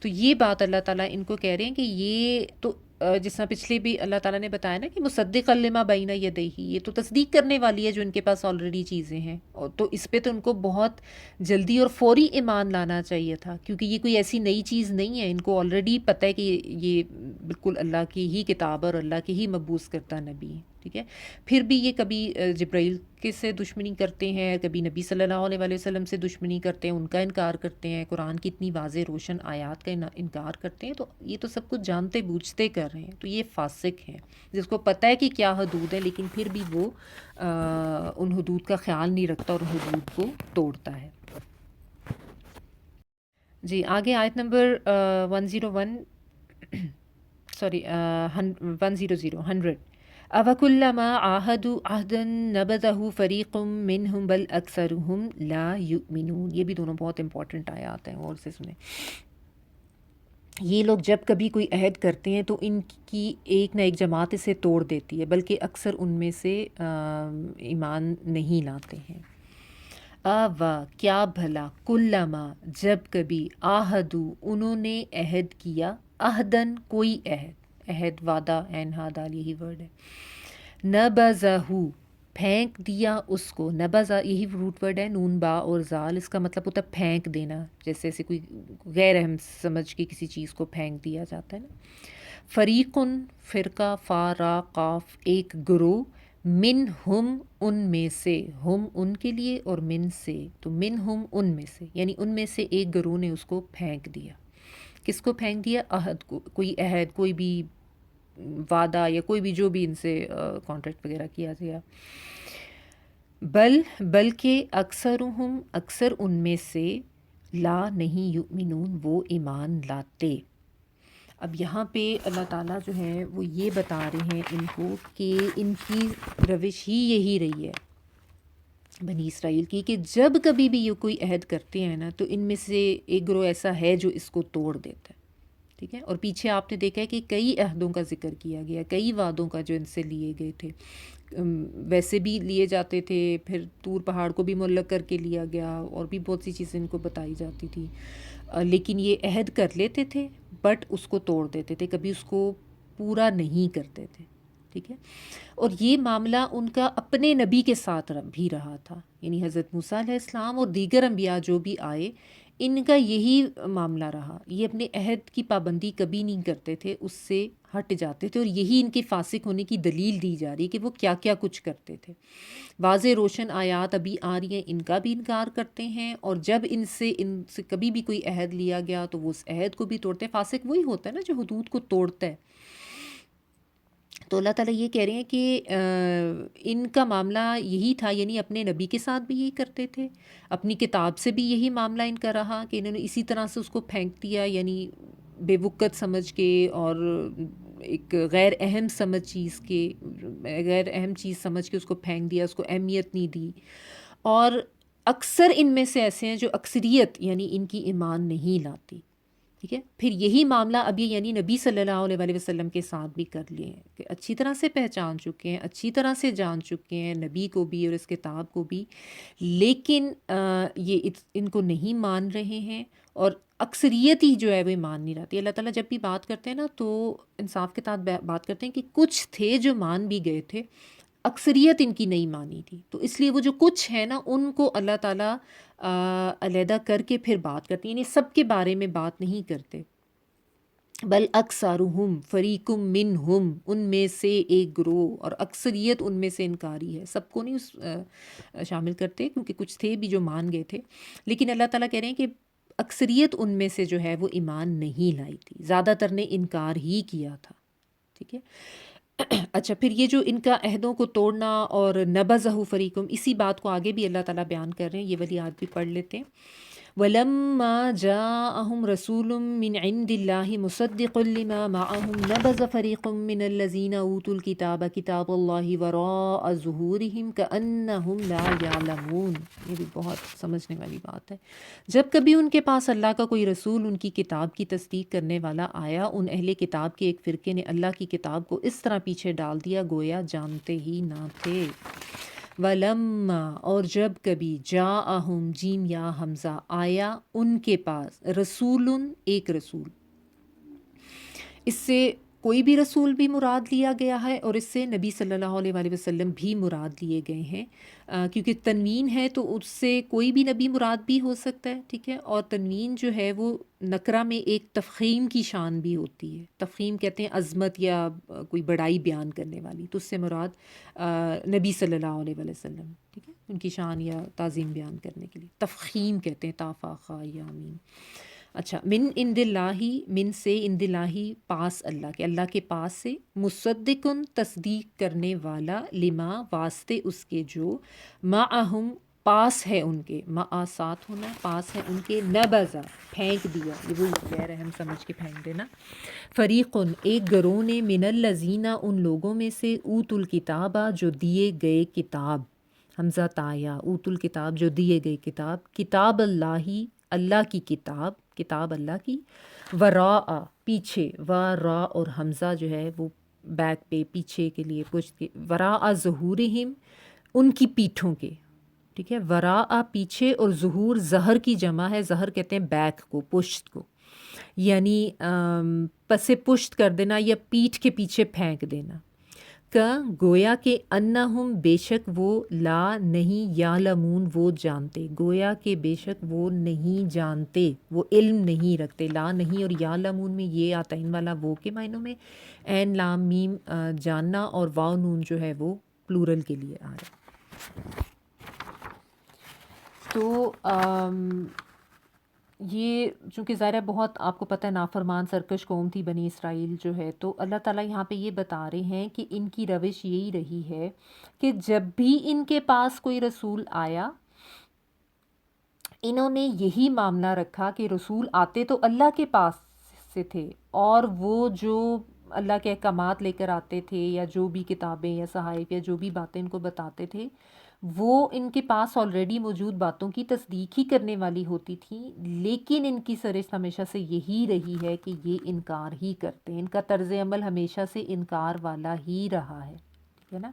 تو یہ بات اللہ تعالیٰ ان کو کہہ رہے ہیں کہ یہ تو جس طرح پچھلے بھی اللہ تعالیٰ نے بتایا نا کہ مصدقا لما بین یدیہ، یہ تو تصدیق کرنے والی ہے جو ان کے پاس آلریڈی چیزیں ہیں. تو اس پہ تو ان کو بہت جلدی اور فوری ایمان لانا چاہیے تھا، کیونکہ یہ کوئی ایسی نئی چیز نہیں ہے، ان کو آلریڈی پتہ ہے کہ یہ بالکل اللہ کی ہی کتاب اور اللہ کی ہی مبعوث کرتا نبی ہے، ٹھیک ہے۔ پھر بھی یہ کبھی جبرائیل کے سے دشمنی کرتے ہیں، کبھی نبی صلی اللہ علیہ وآلہ وسلم سے دشمنی کرتے ہیں، ان کا انکار کرتے ہیں، قرآن کی اتنی واضح روشن آیات کا انکار کرتے ہیں، تو یہ تو سب کچھ جانتے بوجھتے کر رہے ہیں، تو یہ فاسق ہیں جس کو پتہ ہے کہ کیا حدود ہے، لیکن پھر بھی وہ ان حدود کا خیال نہیں رکھتا اور حدود کو توڑتا ہے۔ جی آگے آیت نمبر 101 سوری 100 أَوَكُلَّمَا عَاهَدُوا عَهْدًا نَبَذَهُ فَرِيقٌ مِّنْهُمْ بَلْ أَكْثَرُهُمْ لَا يُؤْمِنُونَ، یہ بھی دونوں بہت امپورٹنٹ آیات ہیں، اور سے سنیں۔ یہ لوگ جب کبھی کوئی عہد کرتے ہیں تو ان کی ایک نہ ایک جماعت اسے توڑ دیتی ہے، بلکہ اکثر ان میں سے ایمان نہیں لاتے ہیں۔ کیا بھلا، کلما جب کبھی، آہدو انہوں نے عہد کیا، عہدن کوئی عہد وعدہ، عین ہا دال یہی ورڈ ہے، نبذہو پھینک دیا اس کو، نبذہ یہی روٹ ورڈ ہے، نون با اور زال، اس کا مطلب ہوتا ہے پھینک دینا، جیسے کوئی غیر اہم سمجھ کے کسی چیز کو پھینک دیا جاتا ہے نا۔ فریقن فرقہ، فا را قاف ایک گروہ، من ہم ان میں سے، ہم ان کے لیے اور من سے، تو من ہم ان میں سے، یعنی ان میں سے ایک گروہ نے اس کو پھینک دیا۔ کس کو پھینک دیا؟ عہد کو، کوئی عہد، کوئی بھی وعدہ یا کوئی بھی جو بھی ان سے کانٹریکٹ وغیرہ کیا گیا۔ بلکہ اکثرہم اکثر ان میں سے، لا نہیں یؤمنون وہ ایمان لاتے۔ اب یہاں پہ اللہ تعالیٰ جو ہے وہ یہ بتا رہے ہیں ان کو کہ ان کی روش ہی یہی رہی ہے بنی اسرائیل کی، کہ جب کبھی بھی یہ کوئی عہد کرتے ہیں نا تو ان میں سے ایک گروہ ایسا ہے جو اس کو توڑ دیتا ہے، ٹھیک ہے۔ اور پیچھے آپ نے دیکھا ہے کہ کئی عہدوں کا ذکر کیا گیا، کئی وعدوں کا جو ان سے لیے گئے تھے، ویسے بھی لیے جاتے تھے، پھر طور پہاڑ کو بھی معلق کر کے لیا گیا، اور بھی بہت سی چیزیں ان کو بتائی جاتی تھی، لیکن یہ عہد کر لیتے تھے بٹ اس کو توڑ دیتے تھے، کبھی اس کو پورا نہیں کرتے تھے، ٹھیک ہے۔ اور یہ معاملہ ان کا اپنے نبی کے ساتھ بھی رہا تھا، یعنی حضرت موسیٰ علیہ السلام اور دیگر انبیاء جو بھی آئے، ان کا یہی معاملہ رہا، یہ اپنے عہد کی پابندی کبھی نہیں کرتے تھے، اس سے ہٹ جاتے تھے، اور یہی ان کے فاسق ہونے کی دلیل دی جا رہی کہ وہ کیا کیا کچھ کرتے تھے۔ واضح روشن آیات ابھی آ رہی ہیں، ان کا بھی انکار کرتے ہیں، اور جب ان سے کبھی بھی کوئی عہد لیا گیا تو وہ اس عہد کو بھی توڑتے ہیں۔ فاسق وہی ہوتا ہے نا جو حدود کو توڑتا ہے۔ تو اللہ تعالیٰ یہ کہہ رہے ہیں کہ ان کا معاملہ یہی تھا، یعنی اپنے نبی کے ساتھ بھی یہی کرتے تھے، اپنی کتاب سے بھی یہی معاملہ ان کا رہا کہ انہوں نے اسی طرح سے اس کو پھینک دیا، یعنی بے وقت سمجھ کے، اور ایک غیر اہم چیز سمجھ کے اس کو پھینک دیا، اس کو اہمیت نہیں دی۔ اور اکثر ان میں سے ایسے ہیں جو اکثریت یعنی ان کی ایمان نہیں لاتی، ٹھیک ہے۔ پھر یہی معاملہ اب یہ یعنی نبی صلی اللہ علیہ وآلہ وسلم کے ساتھ بھی کر لیے ہیں، کہ اچھی طرح سے پہچان چکے ہیں، اچھی طرح سے جان چکے ہیں نبی کو بھی اور اس کتاب کو بھی، لیکن یہ ان کو نہیں مان رہے ہیں، اور اکثریت ہی جو ہے وہ مان نہیں رہتی۔ اللہ تعالیٰ جب بھی بات کرتے ہیں نا تو انصاف کے ساتھ بات کرتے ہیں کہ کچھ تھے جو مان بھی گئے تھے، اکثریت ان کی نہیں مانی تھی، تو اس لیے وہ جو کچھ ہے نا ان کو اللہ تعالیٰ علیحدہ کر کے پھر بات کرتے ہیں، یعنی سب کے بارے میں بات نہیں کرتے۔ بل اکثرہم فریقم منہم ان میں سے ایک گروہ، اور اکثریت ان میں سے انکاری ہے، سب کو نہیں شامل کرتے کیونکہ کچھ تھے بھی جو مان گئے تھے، لیکن اللہ تعالیٰ کہہ رہے ہیں کہ اکثریت ان میں سے جو ہے وہ ایمان نہیں لائی تھی، زیادہ تر نے انکار ہی کیا تھا، ٹھیک ہے۔ اچھا، پھر یہ جو ان کا عہدوں کو توڑنا اور نبذہ فریقم، اسی بات کو آگے بھی اللہ تعالیٰ بیان کر رہے ہیں، یہ والی آیت بھی پڑھ لیتے ہیں۔ وَلَمَّا جَاءَهُمْ رَسُولٌ مِّنْ عِندِ اللَّهِ مُصَدِّقٌ لِّمَا مَعَهُمْ نَبَذَ فَرِيقٌ مِّنَ الَّذِينَ أُوتُوا الْكِتَابَ كِتَابَ اللَّهِ وَرَاءَ ظُهُورِهِمْ كَأَنَّهُمْ لَا يَعْلَمُونَ، یہ بھی بہت سمجھنے والی بات ہے۔ جب کبھی ان کے پاس اللہ کا کوئی رسول ان کی کتاب کی تصدیق کرنے والا آیا، ان اہل کتاب کے ایک فرقے نے اللہ کی کتاب کو اس طرح پیچھے ڈال دیا گویا جانتے ہی نہ تھے۔ وَلَمَّا اور جب کبھی، جَاءَهُمْ جیم یا حمزہ آیا ان کے پاس، رسول ایک رسول، اس سے کوئی بھی رسول بھی مراد لیا گیا ہے اور اس سے نبی صلی اللہ علیہ وآلہ وسلم بھی مراد لیے گئے ہیں، کیونکہ تنوین ہے تو اس سے کوئی بھی نبی مراد بھی ہو سکتا ہے، ٹھیک ہے. اور تنوین جو ہے وہ نکرہ میں ایک تفخیم کی شان بھی ہوتی ہے. تفخیم کہتے ہیں عظمت یا کوئی بڑائی بیان کرنے والی، تو اس سے مراد نبی صلی اللہ علیہ وآلہ وسلم، ٹھیک ہے، ان کی شان یا تعظیم بیان کرنے کے لیے تفخیم کہتے ہیں، تافاخا یا میم. اچھا، من عند اللہ، من سے عند اللہ پاس اللہ کے، اللہ کے پاس سے، مصدقن تصدیق کرنے والا، لما واسطے اس کے جو، معہم پاس ہے ان کے، مع ساتھ ہونا، پاس ہے ان کے، نبذا پھینک دیا، یہ وہی غیر اہم سمجھ کے پھینک دینا، فریقن ایک گروہ نے، من الذین ان لوگوں میں سے، اوت الکتابہ جو دیے گئے کتاب، حمزہ تایا، اوت الکتاب جو دیے گئے کتاب، کتاب اللہ اللہ کی کتاب، کتاب اللہ کی، وراء پیچھے، ورا اور حمزہ جو ہے وہ بیک پہ، پیچھے کے لیے، پشت کے، وراء ظہورہم ان کی پیٹھوں کے، ٹھیک ہے، وراء پیچھے، اور ظہور ظہر کی جمع ہے، ظہر کہتے ہیں بیک کو، پشت کو، یعنی پس پشت کر دینا یا پیٹھ کے پیچھے پھینک دینا، کا گویا کہ انہم بے شک وہ، لا نہیں، یعلمون وہ جانتے، گویا کہ بے شک وہ نہیں جانتے، وہ علم نہیں رکھتے، لا نہیں اور یعلمون میں یہ آتا ہے ان والا وہ کے معنوں میں، عین لام میم جاننا، اور واو نون جو ہے وہ پلورل کے لیے آ رہا ہے. تو یہ چونکہ ظاہر ہے بہت آپ کو پتہ ہے نافرمان سرکش قوم تھی بنی اسرائیل جو ہے، تو اللہ تعالیٰ یہاں پہ یہ بتا رہے ہیں کہ ان کی روش یہی رہی ہے کہ جب بھی ان کے پاس کوئی رسول آیا، انہوں نے یہی معاملہ رکھا کہ رسول آتے تو اللہ کے پاس سے تھے، اور وہ جو اللہ کے احکامات لے کر آتے تھے، یا جو بھی کتابیں یا صحائف یا جو بھی باتیں ان کو بتاتے تھے، وہ ان کے پاس آلریڈی موجود باتوں کی تصدیق ہی کرنے والی ہوتی تھی، لیکن ان کی سرشت ہمیشہ سے یہی رہی ہے کہ یہ انکار ہی کرتے ہیں، ان کا طرز عمل ہمیشہ سے انکار والا ہی رہا ہے، ٹھیک ہے نا.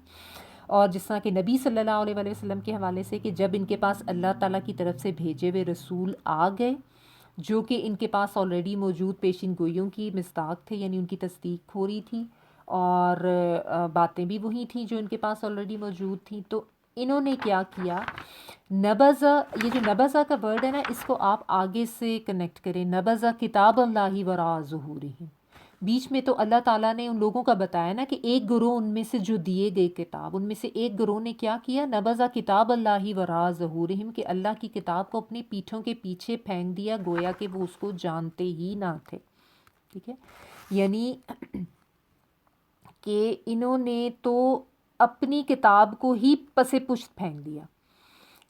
اور جس طرح کہ نبی صلی اللہ علیہ وآلہ وسلم کے حوالے سے کہ جب ان کے پاس اللہ تعالیٰ کی طرف سے بھیجے ہوئے رسول آ گئے جو کہ ان کے پاس آلریڈی موجود پیشین گوئیوں کی مصداق تھے، یعنی ان کی تصدیق ہو رہی تھی، اور باتیں بھی وہی تھیں جو ان کے پاس آلریڈی موجود تھیں، تو انہوں نے کیا کیا، نبذا، یہ جو نبذا کا ورڈ ہے نا، اس کو آپ آگے سے کنیکٹ کریں، نبذا کتاب اللہ وراء ظہورہم، بیچ میں تو اللہ تعالیٰ نے ان لوگوں کا بتایا نا کہ ایک گروہ ان میں سے جو دیے گئے کتاب، ان میں سے ایک گروہ نے کیا کیا، نبذا کتاب اللہ وراء ظہورہم، کہ اللہ کی کتاب کو اپنی پیٹھوں کے پیچھے پھینک دیا، گویا کہ وہ اس کو جانتے ہی نہ تھے، ٹھیک ہے. یعنی کہ انہوں نے تو اپنی کتاب کو ہی پس پشت پھینک دیا،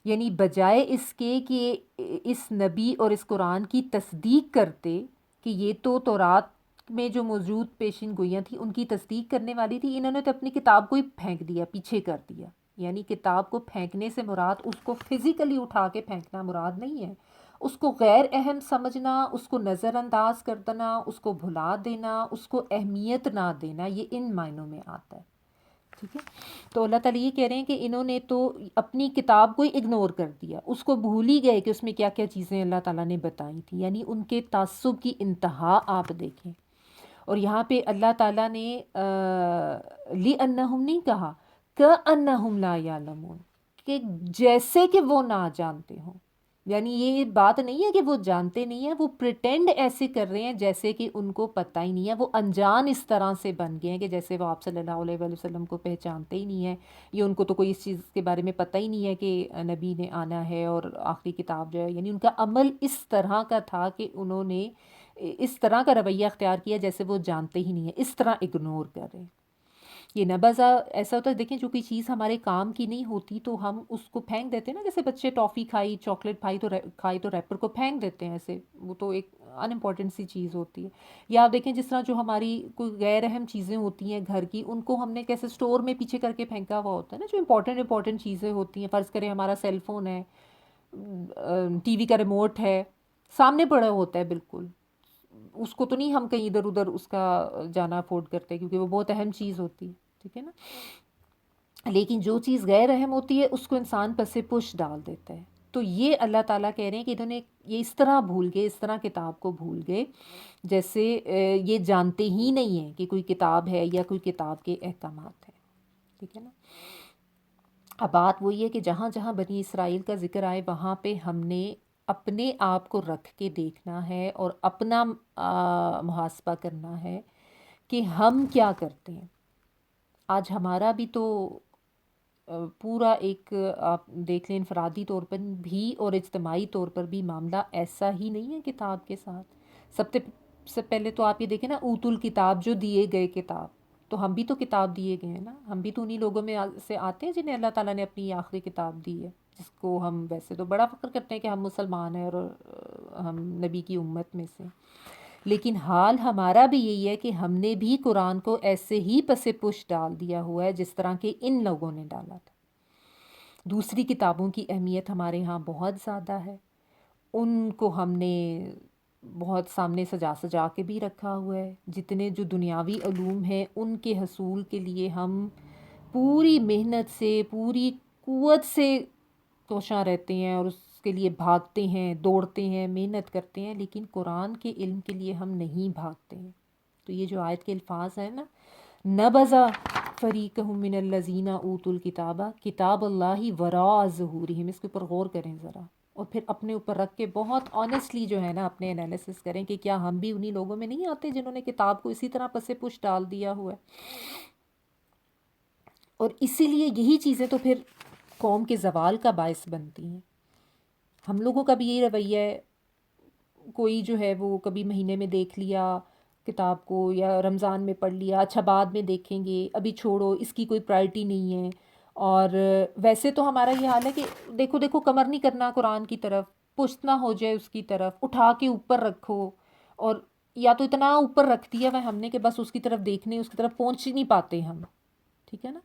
یعنی بجائے اس کے کہ اس نبی اور اس قرآن کی تصدیق کرتے کہ یہ تو تورات میں جو موجود پیشین گوئیاں تھیں ان کی تصدیق کرنے والی تھی، انہوں نے تو اپنی کتاب کو ہی پھینک دیا، پیچھے کر دیا. یعنی کتاب کو پھینکنے سے مراد اس کو فزیکلی اٹھا کے پھینکنا مراد نہیں ہے، اس کو غیر اہم سمجھنا، اس کو نظر انداز کر دینا، اس کو بھلا دینا، اس کو اہمیت نہ دینا، یہ ان معنوں میں آتا ہے، ٹھیک ہے. تو اللہ تعالیٰ یہ کہہ رہے ہیں کہ انہوں نے تو اپنی کتاب کو ہی اگنور کر دیا، اس کو بھول ہی گئے کہ اس میں کیا کیا چیزیں اللہ تعالیٰ نے بتائی تھیں، یعنی ان کے تعصب کی انتہا آپ دیکھیں. اور یہاں پہ اللہ تعالیٰ نے لِأَنَّهُمْ نہیں کہا، كَأَنَّهُمْ لَا يَعْلَمُونَ، کہ جیسے کہ وہ نہ جانتے ہوں، یعنی یہ بات نہیں ہے کہ وہ جانتے نہیں ہیں، وہ پریٹینڈ ایسے کر رہے ہیں جیسے کہ ان کو پتہ ہی نہیں ہے، وہ انجان اس طرح سے بن گئے ہیں کہ جیسے وہ آپ صلی اللہ علیہ وآلہ وسلم کو پہچانتے ہی نہیں ہیں، یا ان کو تو کوئی اس چیز کے بارے میں پتہ ہی نہیں ہے کہ نبی نے آنا ہے اور آخری کتاب جو ہے، یعنی ان کا عمل اس طرح کا تھا کہ انہوں نے اس طرح کا رویہ اختیار کیا جیسے وہ جانتے ہی نہیں ہیں، اس طرح اگنور کر رہے ہیں. یہ نبذا ایسا ہوتا ہے، دیکھیں جو کوئی چیز ہمارے کام کی نہیں ہوتی تو ہم اس کو پھینک دیتے ہیں نا، جیسے بچے ٹافی کھائی، چاکلیٹ کھائی تو ریپر کو پھینک دیتے ہیں، ایسے وہ تو ایک ان امپورٹنٹ سی چیز ہوتی ہے. یا آپ دیکھیں جس طرح جو ہماری کوئی غیر اہم چیزیں ہوتی ہیں گھر کی، ان کو ہم نے کیسے اسٹور میں پیچھے کر کے پھینکا ہوا ہوتا ہے نا، جو امپورٹنٹ چیزیں ہوتی ہیں، فرض کریں ہمارا سیل فون ہے، ٹی وی کا ریموٹ ہے، سامنے پڑا ہوتا ہے بالکل، اس کو تو نہیں ہم کہیں ادھر ادھر اس کا جانا افورڈ کرتے کیونکہ وہ بہت اہم چیز ہوتی ہے، ٹھیک ہے نا. لیکن جو چیز غیر اہم ہوتی ہے اس کو انسان پس پش ڈال دیتا ہے، تو یہ اللہ تعالیٰ کہہ رہے ہیں کہ انہوں نے یہ اس طرح بھول گئے، اس طرح کتاب کو بھول گئے جیسے یہ جانتے ہی نہیں ہیں کہ کوئی کتاب ہے یا کوئی کتاب کے احکامات ہیں. ٹھیک ہے نا. اب بات وہی ہے کہ جہاں جہاں بنی اسرائیل کا ذکر آئے وہاں پہ ہم نے اپنے آپ کو رکھ کے دیکھنا ہے اور اپنا محاسبہ کرنا ہے کہ ہم کیا کرتے ہیں. آج ہمارا بھی تو پورا ایک آپ دیکھ لیں انفرادی طور پر بھی اور اجتماعی طور پر بھی معاملہ ایسا ہی نہیں ہے کتاب کے ساتھ. سب سے پہلے تو آپ یہ دیکھیں نا، اوت الکتاب جو دیے گئے کتاب، تو ہم بھی تو کتاب دیے گئے ہیں نا. ہم بھی تو انہی لوگوں میں سے آتے ہیں جنہیں اللہ تعالیٰ نے اپنی آخری کتاب دی ہے، جس کو ہم ویسے تو بڑا فخر کرتے ہیں کہ ہم مسلمان ہیں اور ہم نبی کی امت میں سے. لیکن حال ہمارا بھی یہی ہے کہ ہم نے بھی قرآن کو ایسے ہی پس پش ڈال دیا ہوا ہے جس طرح کہ ان لوگوں نے ڈالا تھا. دوسری کتابوں کی اہمیت ہمارے ہاں بہت زیادہ ہے، ان کو ہم نے بہت سامنے سجا سجا کے بھی رکھا ہوا ہے. جتنے جو دنیاوی علوم ہیں ان کے حصول کے لیے ہم پوری محنت سے، پوری قوت سے کوشاں رہتے ہیں اور اس کے لیے بھاگتے ہیں، دوڑتے ہیں، محنت کرتے ہیں، لیکن قرآن کے علم کے لیے ہم نہیں بھاگتے ہیں. تو یہ جو آیت کے الفاظ ہیں نا، نبذا فریقہم من الذین اوتوا الکتاب کتاب اللہ وراء ظہورہم، اس کے اوپر غور کریں ذرا اور پھر اپنے اوپر رکھ کے بہت آنیسٹلی جو ہے نا اپنے انالیسس کریں کہ کیا ہم بھی انہی لوگوں میں نہیں آتے جنہوں نے کتاب کو اسی طرح پس پش ڈال دیا ہوا ہے. اور اسی لیے یہی چیزیں تو پھر قوم کے زوال کا باعث بنتی ہیں. ہم لوگوں کا بھی یہی رویہ ہے، کوئی جو ہے وہ کبھی مہینے میں دیکھ لیا کتاب کو یا رمضان میں پڑھ لیا، اچھا بعد میں دیکھیں گے، ابھی چھوڑو، اس کی کوئی پرائرٹی نہیں ہے. اور ویسے تو ہمارا یہ حال ہے کہ دیکھو دیکھو کمر نہیں کرنا قرآن کی طرف، پشت نہ ہو جائے اس کی طرف، اٹھا کے اوپر رکھو. اور یا تو اتنا اوپر رکھ دیا ہوا ہم نے کہ بس اس کی طرف دیکھنے، اس کی طرف پہنچ نہیں پاتے ہم. ٹھیک ہے نا.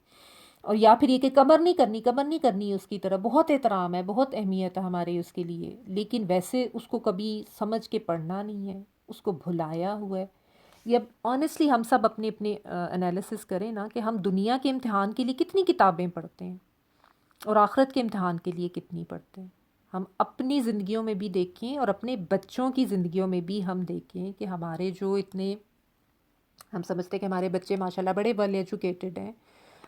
اور یا پھر یہ کہ قبر نہیں کرنی اس کی طرف. بہت احترام ہے، بہت اہمیت ہے ہمارے اس کے لیے، لیکن ویسے اس کو کبھی سمجھ کے پڑھنا نہیں ہے، اس کو بھلایا ہوا ہے. یہ آنیسٹلی ہم سب اپنے اپنے انالیسس کریں نا کہ ہم دنیا کے امتحان کے لیے کتنی کتابیں پڑھتے ہیں اور آخرت کے امتحان کے لیے کتنی پڑھتے ہیں. ہم اپنی زندگیوں میں بھی دیکھیں اور اپنے بچوں کی زندگیوں میں بھی ہم دیکھیں کہ ہمارے جو اتنے، ہم سمجھتے ہیں کہ ہمارے بچے ماشاءاللہ بڑے ویل ایجوکیٹڈ ہیں،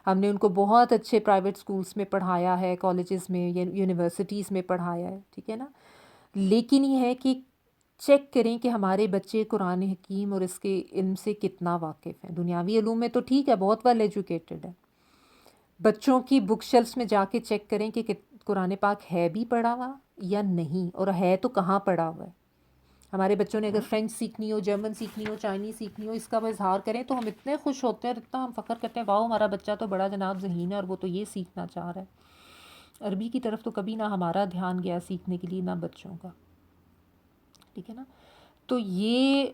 ہم نے ان کو بہت اچھے پرائیویٹ سکولز میں پڑھایا ہے، کالجز میں یا یونیورسٹیز میں پڑھایا ہے. ٹھیک ہے نا. لیکن یہ ہے کہ چیک کریں کہ ہمارے بچے قرآن حکیم اور اس کے علم سے کتنا واقف ہیں. دنیاوی علوم میں تو ٹھیک ہے، بہت ویل ایجوکیٹڈ ہے. بچوں کی بک شیلفس میں جا کے چیک کریں کہ قرآن پاک ہے بھی پڑھا ہوا یا نہیں، اور ہے تو کہاں پڑھا ہوا ہے. ہمارے بچوں نے اگر فرینچ سیکھنی ہو، جرمن سیکھنی ہو، چائنیز سیکھنی ہو، اس کا وہ اظہار کریں تو ہم اتنے خوش ہوتے ہیں اور اتنا ہم فخر کرتے ہیں، واؤ ہمارا بچہ تو بڑا جناب ذہین ہے اور وہ تو یہ سیکھنا چاہ رہا ہے. عربی کی طرف تو کبھی نہ ہمارا دھیان گیا سیکھنے کے لیے، نہ بچوں کا. ٹھیک ہے نا. تو یہ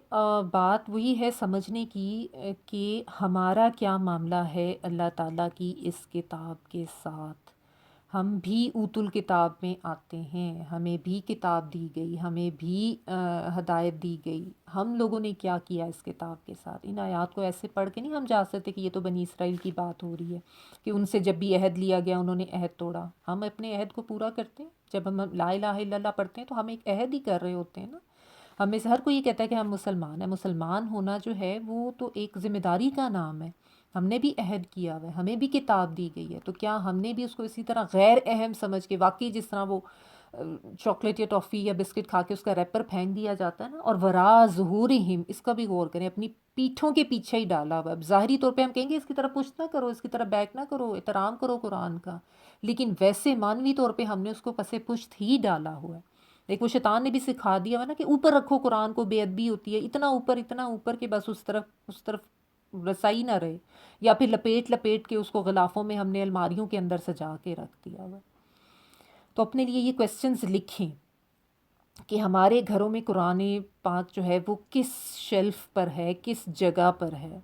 بات وہی ہے سمجھنے کی کہ ہمارا کیا معاملہ ہے اللہ تعالیٰ کی اس کتاب کے ساتھ. ہم بھی اوت الکتاب میں آتے ہیں، ہمیں بھی کتاب دی گئی، ہمیں بھی ہدایت دی گئی. ہم لوگوں نے کیا کیا اس کتاب کے ساتھ؟ ان آیات کو ایسے پڑھ کے نہیں ہم جا سکتے کہ یہ تو بنی اسرائیل کی بات ہو رہی ہے کہ ان سے جب بھی عہد لیا گیا انہوں نے عہد توڑا. ہم اپنے عہد کو پورا کرتے ہیں. جب ہم لا الہ الا اللہ پڑھتے ہیں تو ہم ایک عہد ہی کر رہے ہوتے ہیں نا. ہمیں سے ہر کوئی یہ کہتا ہے کہ ہم مسلمان ہیں. مسلمان ہونا جو ہے وہ تو ایک ذمہ داری کا نام ہے. ہم نے بھی عہد کیا ہوا ہے، ہمیں بھی کتاب دی گئی ہے، تو کیا ہم نے بھی اس کو اسی طرح غیر اہم سمجھ کے، واقعی جس طرح وہ چاکلیٹ یا ٹافی یا بسکٹ کھا کے اس کا ریپر پھینک دیا جاتا ہے نا، اور وراء ظہورہم، اس کا بھی غور کریں، اپنی پیٹھوں کے پیچھے ہی ڈالا ہوا ہے. اب ظاہری طور پہ ہم کہیں گے اس کی طرف پشت نہ کرو، اس کی طرف بیک نہ کرو، احترام کرو قرآن کا، لیکن ویسے مانوی طور پہ ہم نے اس کو پس پشت ہی ڈالا ہوا ہے. ایک وہ شیطان نے بھی سکھا دیا ہوا نا کہ اوپر رکھو قرآن کو، بے ادبی ہوتی ہے، اتنا اوپر کہ بس اس طرف رسائی نہ رہے، یا پھر لپیٹ کے اس کو غلافوں میں ہم نے الماریوں کے اندر سجا کے رکھ دیا ہوا. تو اپنے لیے یہ کویسچنز لکھیں کہ ہمارے گھروں میں قرآن پاک جو ہے وہ کس شیلف پر ہے، کس جگہ پر ہے.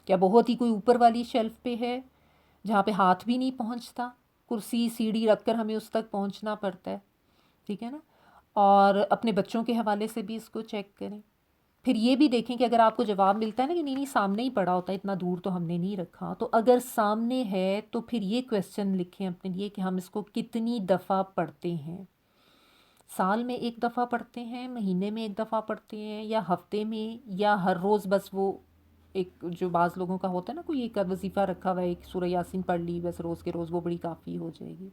کیا بہت ہی کوئی اوپر والی شیلف پہ ہے جہاں پہ ہاتھ بھی نہیں پہنچتا، کرسی سیڑھی رکھ کر ہمیں اس تک پہنچنا پڑتا ہے. ٹھیک ہے نا. اور اپنے بچوں کے حوالے سے بھی اس کو چیک کریں. پھر یہ بھی دیکھیں کہ اگر آپ کو جواب ملتا ہے نا کہ نہیں سامنے ہی پڑا ہوتا ہے، اتنا دور تو ہم نے نہیں رکھا، تو اگر سامنے ہے تو پھر یہ کویسچن لکھیں اپنے لیے کہ ہم اس کو کتنی دفعہ پڑھتے ہیں. سال میں ایک دفعہ پڑھتے ہیں، مہینے میں ایک دفعہ پڑھتے ہیں، یا ہفتے میں، یا ہر روز بس وہ ایک جو بعض لوگوں کا ہوتا ہے نا، کوئی ایک وظیفہ رکھا ہوا ہے، ایک سورہ یاسین پڑھ لی بس روز کے روز، وہ بڑی کافی ہو جائے گی.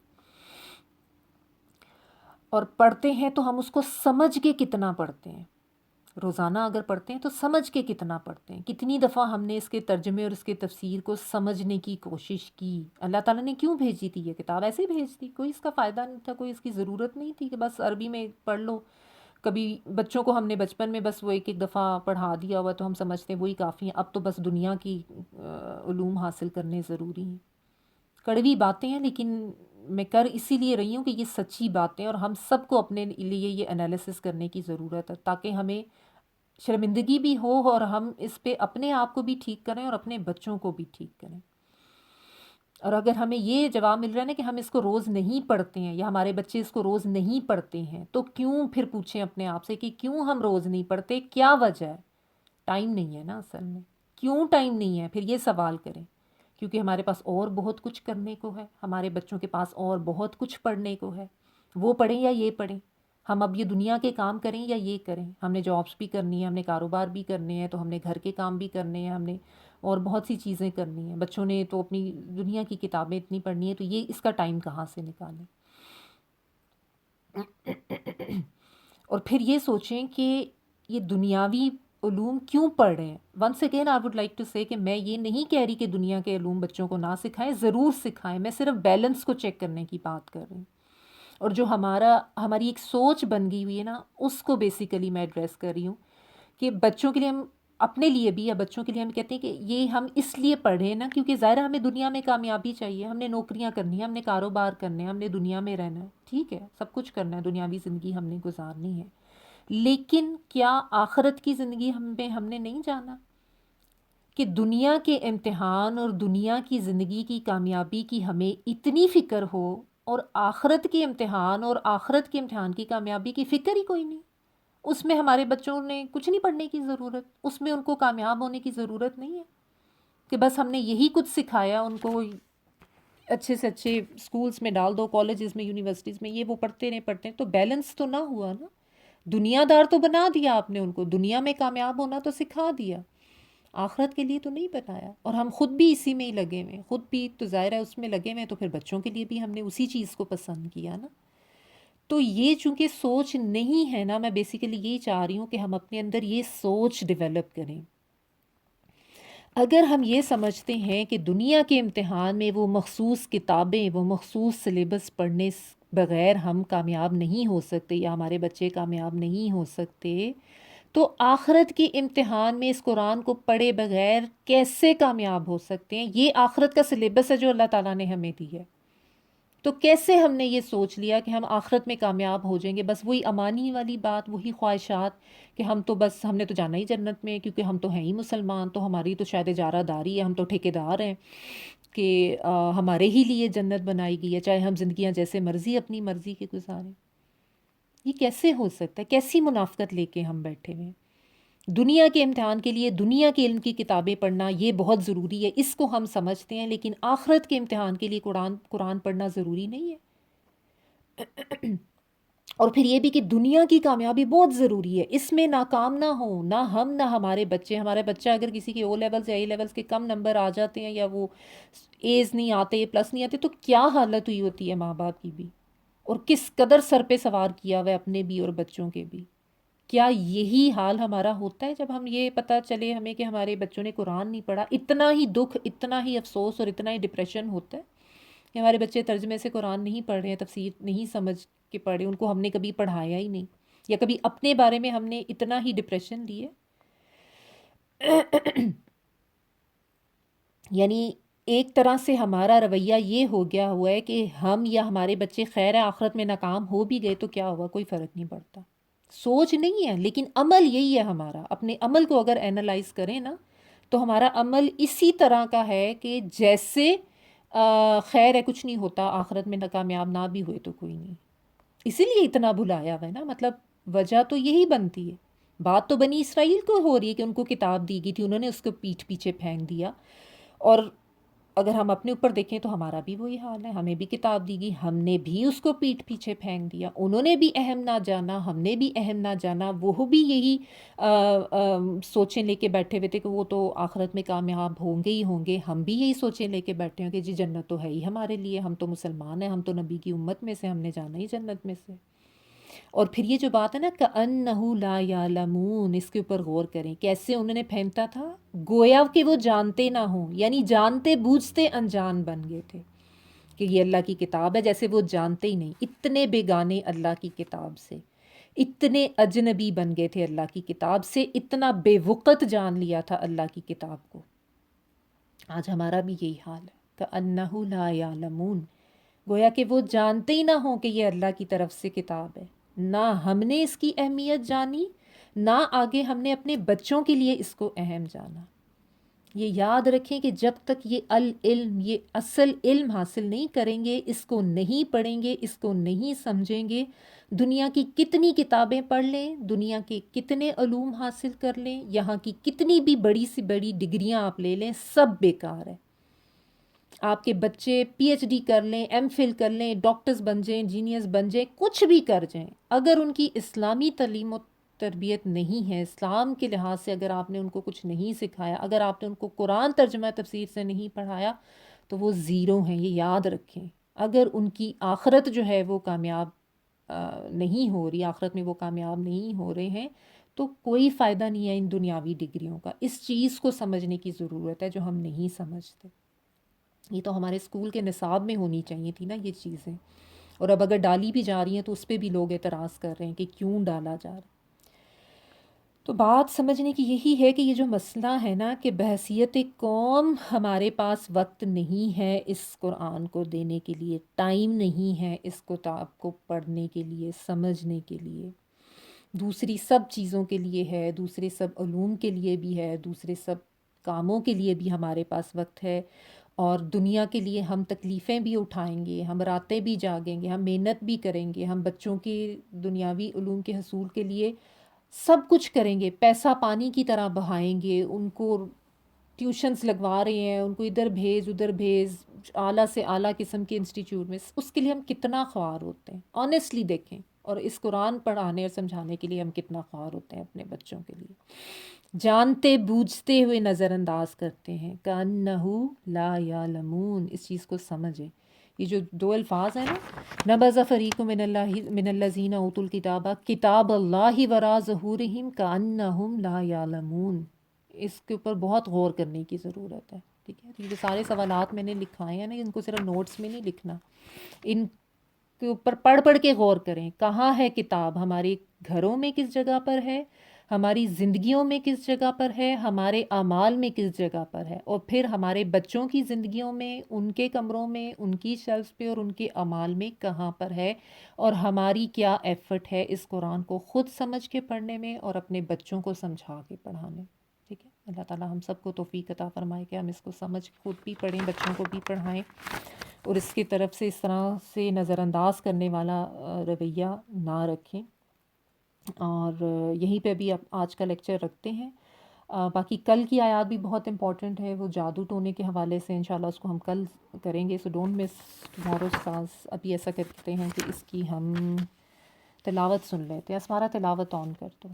اور پڑھتے ہیں تو ہم اس کو سمجھ کے کتنا پڑھتے ہیں. روزانہ اگر پڑھتے ہیں تو سمجھ کے کتنا پڑھتے ہیں، کتنی دفعہ ہم نے اس کے ترجمے اور اس کے تفسیر کو سمجھنے کی کوشش کی. اللہ تعالیٰ نے کیوں بھیجی تھی یہ کتاب؟ ایسے ہی بھیج دی، کوئی اس کا فائدہ نہیں تھا، کوئی اس کی ضرورت نہیں تھی کہ بس عربی میں پڑھ لو. کبھی بچوں کو ہم نے بچپن میں بس وہ ایک ایک دفعہ پڑھا دیا ہوا تو ہم سمجھتے ہیں وہی کافی ہیں. اب تو بس دنیا کی علوم حاصل کرنے ضروری ہیں. کڑوی باتیں ہیں لیکن میں کر اسی لیے رہی ہوں کہ یہ سچی باتیں، اور ہم سب کو اپنے لیے یہ انالیسس کرنے کی ضرورت ہے تاکہ ہمیں شرمندگی بھی ہو اور ہم اس پہ اپنے آپ کو بھی ٹھیک کریں اور اپنے بچوں کو بھی ٹھیک کریں. اور اگر ہمیں یہ جواب مل رہا ہے نا کہ ہم اس کو روز نہیں پڑھتے ہیں یا ہمارے بچے اس کو روز نہیں پڑھتے ہیں، تو کیوں پھر پوچھیں اپنے آپ سے کہ کیوں ہم روز نہیں پڑھتے، کیا وجہ ہے؟ ٹائم نہیں ہے نا اصل میں. کیوں ٹائم نہیں ہے؟ پھر یہ سوال کریں. کیونکہ ہمارے پاس اور بہت کچھ کرنے کو ہے، ہمارے بچوں کے پاس اور بہت کچھ پڑھنے کو ہے. وہ پڑھیں یا یہ پڑھیں، ہم اب یہ دنیا کے کام کریں یا یہ کریں. ہم نے جابس بھی کرنی ہے، ہم نے کاروبار بھی کرنے ہیں، تو ہم نے گھر کے کام بھی کرنے ہیں، ہم نے اور بہت سی چیزیں کرنی ہیں. بچوں نے تو اپنی دنیا کی کتابیں اتنی پڑھنی ہے، تو یہ اس کا ٹائم کہاں سے نکالیں؟ اور پھر یہ سوچیں کہ یہ دنیاوی علوم کیوں پڑھ رہے ہیں. Once again I would like to say کہ میں یہ نہیں کہہ رہی کہ دنیا کے علوم بچوں کو نہ سکھائیں، ضرور سکھائیں. میں صرف بیلنس کو چیک کرنے کی بات کر رہی ہوں. اور جو ہماری ایک سوچ بن گئی ہوئی ہے نا، اس کو بیسیکلی میں ایڈریس کر رہی ہوں کہ بچوں کے لیے ہم اپنے لیے بھی یا بچوں کے لیے ہم کہتے ہیں کہ یہ ہم اس لیے پڑھیں نا کیونکہ ظاہر ہمیں دنیا میں کامیابی چاہیے، ہم نے نوکریاں کرنی ہیں، ہم نے کاروبار کرنے ہیں، ہم نے دنیا میں رہنا ہے. ٹھیک ہے، سب کچھ کرنا ہے، دنیاوی زندگی ہم نے گزارنی ہے. لیکن کیا آخرت کی زندگی ہم نے نہیں جانا کہ دنیا کے امتحان اور دنیا کی زندگی کی کامیابی کی ہمیں اتنی فکر ہو، اور آخرت کے امتحان اور آخرت کے امتحان کی کامیابی کی فکر ہی کوئی نہیں. اس میں ہمارے بچوں نے کچھ نہیں پڑھنے کی ضرورت، اس میں ان کو کامیاب ہونے کی ضرورت نہیں ہے کہ بس ہم نے یہی کچھ سکھایا ان کو، اچھے سے اچھے اسکولس میں ڈال دو، کالجز میں، یونیورسٹیز میں، یہ وہ پڑھتے رہے تو بیلنس تو نہ ہوا نا. دنیا دار تو بنا دیا آپ نے ان کو، دنیا میں کامیاب ہونا تو سکھا دیا، آخرت کے لیے تو نہیں بتایا. اور ہم خود بھی اسی میں ہی لگے ہوئے، خود بھی تو ظاہر ہے اس میں لگے ہوئے، تو پھر بچوں کے لیے بھی ہم نے اسی چیز کو پسند کیا نا. تو یہ چونکہ سوچ نہیں ہے نا، میں بیسیکلی یہی چاہ رہی ہوں کہ ہم اپنے اندر یہ سوچ ڈیولپ کریں. اگر ہم یہ سمجھتے ہیں کہ دنیا کے امتحان میں وہ مخصوص کتابیں، وہ مخصوص سلیبس پڑھنے بغیر ہم کامیاب نہیں ہو سکتے یا ہمارے بچے کامیاب نہیں ہو سکتے، تو آخرت کے امتحان میں اس قرآن کو پڑھے بغیر کیسے کامیاب ہو سکتے ہیں؟ یہ آخرت کا سلیبس ہے جو اللہ تعالیٰ نے ہمیں دی ہے. تو کیسے ہم نے یہ سوچ لیا کہ ہم آخرت میں کامیاب ہو جائیں گے؟ بس وہی امانی والی بات، وہی خواہشات کہ ہم نے تو جانا ہی جنت میں کیونکہ ہم تو ہیں ہی مسلمان، تو ہماری تو شاید اجارہ داری ہے، ہم تو ٹھیکیدار ہیں کہ ہمارے ہی لیے جنت بنائی گئی ہے، چاہے ہم زندگیاں جیسے مرضی اپنی مرضی کے گزاریں. یہ کیسے ہو سکتا ہے؟ کیسی منافقت لے کے ہم بیٹھے ہوئے ہیں؟ دنیا کے امتحان کے لیے دنیا کے علم کی کتابیں پڑھنا یہ بہت ضروری ہے، اس کو ہم سمجھتے ہیں، لیکن آخرت کے امتحان کے لیے قرآن پڑھنا ضروری نہیں ہے. اور پھر یہ بھی کہ دنیا کی کامیابی بہت ضروری ہے، اس میں ناکام نہ ہوں، نہ ہم نہ ہمارے بچے. ہمارے بچہ اگر کسی کے او لیولز یا اے لیولز کے کم نمبر آ جاتے ہیں، یا وہ ایز نہیں آتے، پلس نہیں آتے، تو کیا حالت ہوئی ہوتی ہے ماں باپ کی بھی، اور کس قدر سر پہ سوار کیا ہوا ہے اپنے بھی اور بچوں کے بھی. کیا یہی حال ہمارا ہوتا ہے جب ہم یہ پتہ چلے ہمیں کہ ہمارے بچوں نے قرآن نہیں پڑھا؟ اتنا ہی دکھ، اتنا ہی افسوس اور اتنا ہی ڈپریشن ہوتا ہے کہ ہمارے بچے ترجمے سے قرآن نہیں پڑھ رہے ہیں، تفسیر نہیں سمجھ کے پڑھے، ان کو ہم نے کبھی پڑھایا ہی نہیں، یا کبھی اپنے بارے میں ہم نے اتنا ہی ڈپریشن لیے. یعنی ایک طرح سے ہمارا رویہ یہ ہو گیا ہوا ہے کہ ہم یا ہمارے بچے خیر آخرت میں ناکام ہو بھی گئے تو کیا ہوا، کوئی فرق نہیں پڑتا. سوچ نہیں ہے لیکن عمل یہی ہے ہمارا. اپنے عمل کو اگر اینالائز کریں نا تو ہمارا عمل اسی طرح کا ہے کہ جیسے خیر ہے کچھ نہیں ہوتا، آخرت میں کامیاب نہ بھی ہوئے تو کوئی نہیں. اسی لیے اتنا بلایا ہوا ہے نا، مطلب وجہ تو یہی بنتی ہے. بات تو بنی اسرائیل کو ہو رہی ہے کہ ان کو کتاب دی گئی تھی، انہوں نے اس کو پیٹھ پیچھے پھینک دیا، اور اگر ہم اپنے اوپر دیکھیں تو ہمارا بھی وہی حال ہے. ہمیں بھی کتاب دی گئی, ہم نے بھی اس کو پیٹھ پیچھے پھینک دیا. انہوں نے بھی اہم نہ جانا, ہم نے بھی اہم نہ جانا. وہ بھی یہی سوچیں لے کے بیٹھے ہوئے تھے کہ وہ تو آخرت میں کامیاب ہوں گے ہی ہوں گے. ہم بھی یہی سوچیں لے کے بیٹھے ہیں کہ جی جنت تو ہے ہی ہمارے لیے, ہم تو مسلمان ہیں, ہم تو نبی کی امت میں سے, ہم نے جانا ہی جنت میں سے. اور پھر یہ جو بات ہے نا کأنہ لا یعلمون, اس کے اوپر غور کریں کیسے انہوں نے پھینکا تھا, گویا کہ وہ جانتے نہ ہوں, یعنی جانتے بوجھتے انجان بن گئے تھے کہ یہ اللہ کی کتاب ہے, جیسے وہ جانتے ہی نہیں. اتنے بیگانے اللہ کی کتاب سے, اتنے اجنبی بن گئے تھے اللہ کی کتاب سے, اتنا بے وقت جان لیا تھا اللہ کی کتاب کو. آج ہمارا بھی یہی حال ہے, کأنہ لا یعلمون, گویا کہ وہ جانتے ہی نہ ہوں کہ یہ اللہ کی طرف سے کتاب ہے. نہ ہم نے اس کی اہمیت جانی, نہ آگے ہم نے اپنے بچوں کے لیے اس کو اہم جانا. یہ یاد رکھیں کہ جب تک یہ العلم, یہ اصل علم حاصل نہیں کریں گے, اس کو نہیں پڑھیں گے, اس کو نہیں سمجھیں گے, دنیا کی کتنی کتابیں پڑھ لیں, دنیا کے کتنے علوم حاصل کر لیں, یہاں کی کتنی بھی بڑی سی بڑی ڈگریاں آپ لے لیں, سب بیکار ہے. آپ کے بچے پی ایچ ڈی کر لیں, ایم فل کر لیں, ڈاکٹرز بن جائیں, انجینئرز بن جائیں, کچھ بھی کر جائیں, اگر ان کی اسلامی تعلیم و تربیت نہیں ہے, اسلام کے لحاظ سے اگر آپ نے ان کو کچھ نہیں سکھایا, اگر آپ نے ان کو قرآن ترجمہ تفسیر سے نہیں پڑھایا, تو وہ زیرو ہیں, یہ یاد رکھیں. اگر ان کی آخرت جو ہے وہ کامیاب نہیں ہو رہی, آخرت میں وہ کامیاب نہیں ہو رہے ہیں, تو کوئی فائدہ نہیں ہے ان دنیاوی ڈگریوں کا. اس چیز کو سمجھنے کی ضرورت ہے جو ہم نہیں سمجھتے. یہ تو ہمارے اسکول کے نصاب میں ہونی چاہیے تھی نا یہ چیزیں, اور اب اگر ڈالی بھی جا رہی ہیں تو اس پہ بھی لوگ اعتراض کر رہے ہیں کہ کیوں ڈالا جا رہا ہے. تو بات سمجھنے کی یہی ہے کہ یہ جو مسئلہ ہے نا کہ بحیثیت قوم ہمارے پاس وقت نہیں ہے اس قرآن کو دینے کے لیے, ٹائم نہیں ہے اس کتاب کو پڑھنے کے لیے, سمجھنے کے لیے. دوسری سب چیزوں کے لیے ہے, دوسرے سب علوم کے لیے بھی ہے, دوسرے سب کاموں کے لیے بھی ہمارے پاس وقت ہے, اور دنیا کے لیے ہم تکلیفیں بھی اٹھائیں گے, ہم راتیں بھی جاگیں گے, ہم محنت بھی کریں گے, ہم بچوں کی دنیاوی علوم کے حصول کے لیے سب کچھ کریں گے, پیسہ پانی کی طرح بہائیں گے, ان کو ٹیوشنز لگوا رہے ہیں, ان کو ادھر بھیج ادھر بھیج, اعلیٰ سے اعلیٰ قسم کے انسٹیٹیوٹ میں, اس کے لیے ہم کتنا خوار ہوتے ہیں آنیسٹلی دیکھیں, اور اس قرآن پڑھانے اور سمجھانے کے لیے ہم کتنا خوار ہوتے ہیں اپنے بچوں کے لیے. جانتے بوجھتے ہوئے نظر انداز کرتے ہیں, کأنہ لا یعلمون, اس چیز کو سمجھیں. یہ جو دو الفاظ ہیں نا, نبذ فریق من الذین اوتوا الکتاب کتاب اللہ وراء ظہورہم کأنہم لا یعلمون, اس کے اوپر بہت غور کرنے کی ضرورت ہے. ٹھیک ہے, یہ سارے سوالات میں نے لکھوائے ہیں نا, ان کو صرف نوٹس میں نہیں لکھنا, ان کے اوپر پڑھ پڑھ کے غور کریں. کہاں ہے کتاب, ہمارے گھروں میں کس جگہ پر ہے, ہماری زندگیوں میں کس جگہ پر ہے, ہمارے اعمال میں کس جگہ پر ہے, اور پھر ہمارے بچوں کی زندگیوں میں, ان کے کمروں میں, ان کی شیلفز پہ اور ان کے اعمال میں کہاں پر ہے, اور ہماری کیا ایفرٹ ہے اس قرآن کو خود سمجھ کے پڑھنے میں اور اپنے بچوں کو سمجھا کے پڑھانے. ٹھیک ہے, اللہ تعالیٰ ہم سب کو توفیق عطا فرمائے کہ ہم اس کو سمجھ خود بھی پڑھیں, بچوں کو بھی پڑھائیں, اور اس کی طرف سے اس طرح سے نظر انداز کرنے والا رویہ نہ رکھیں. اور یہیں پہ بھی آج کا لیکچر رکھتے ہیں. باقی کل کی آیات بھی بہت امپورٹنٹ ہے, وہ جادو ٹونے کے حوالے سے انشاءاللہ اس کو ہم کل کریں گے, so don't miss tomorrow class. ابھی ایسا کرتے ہیں کہ اس کی ہم تلاوت سن لیتے ہیں. اسمارا تلاوت آن کر دو.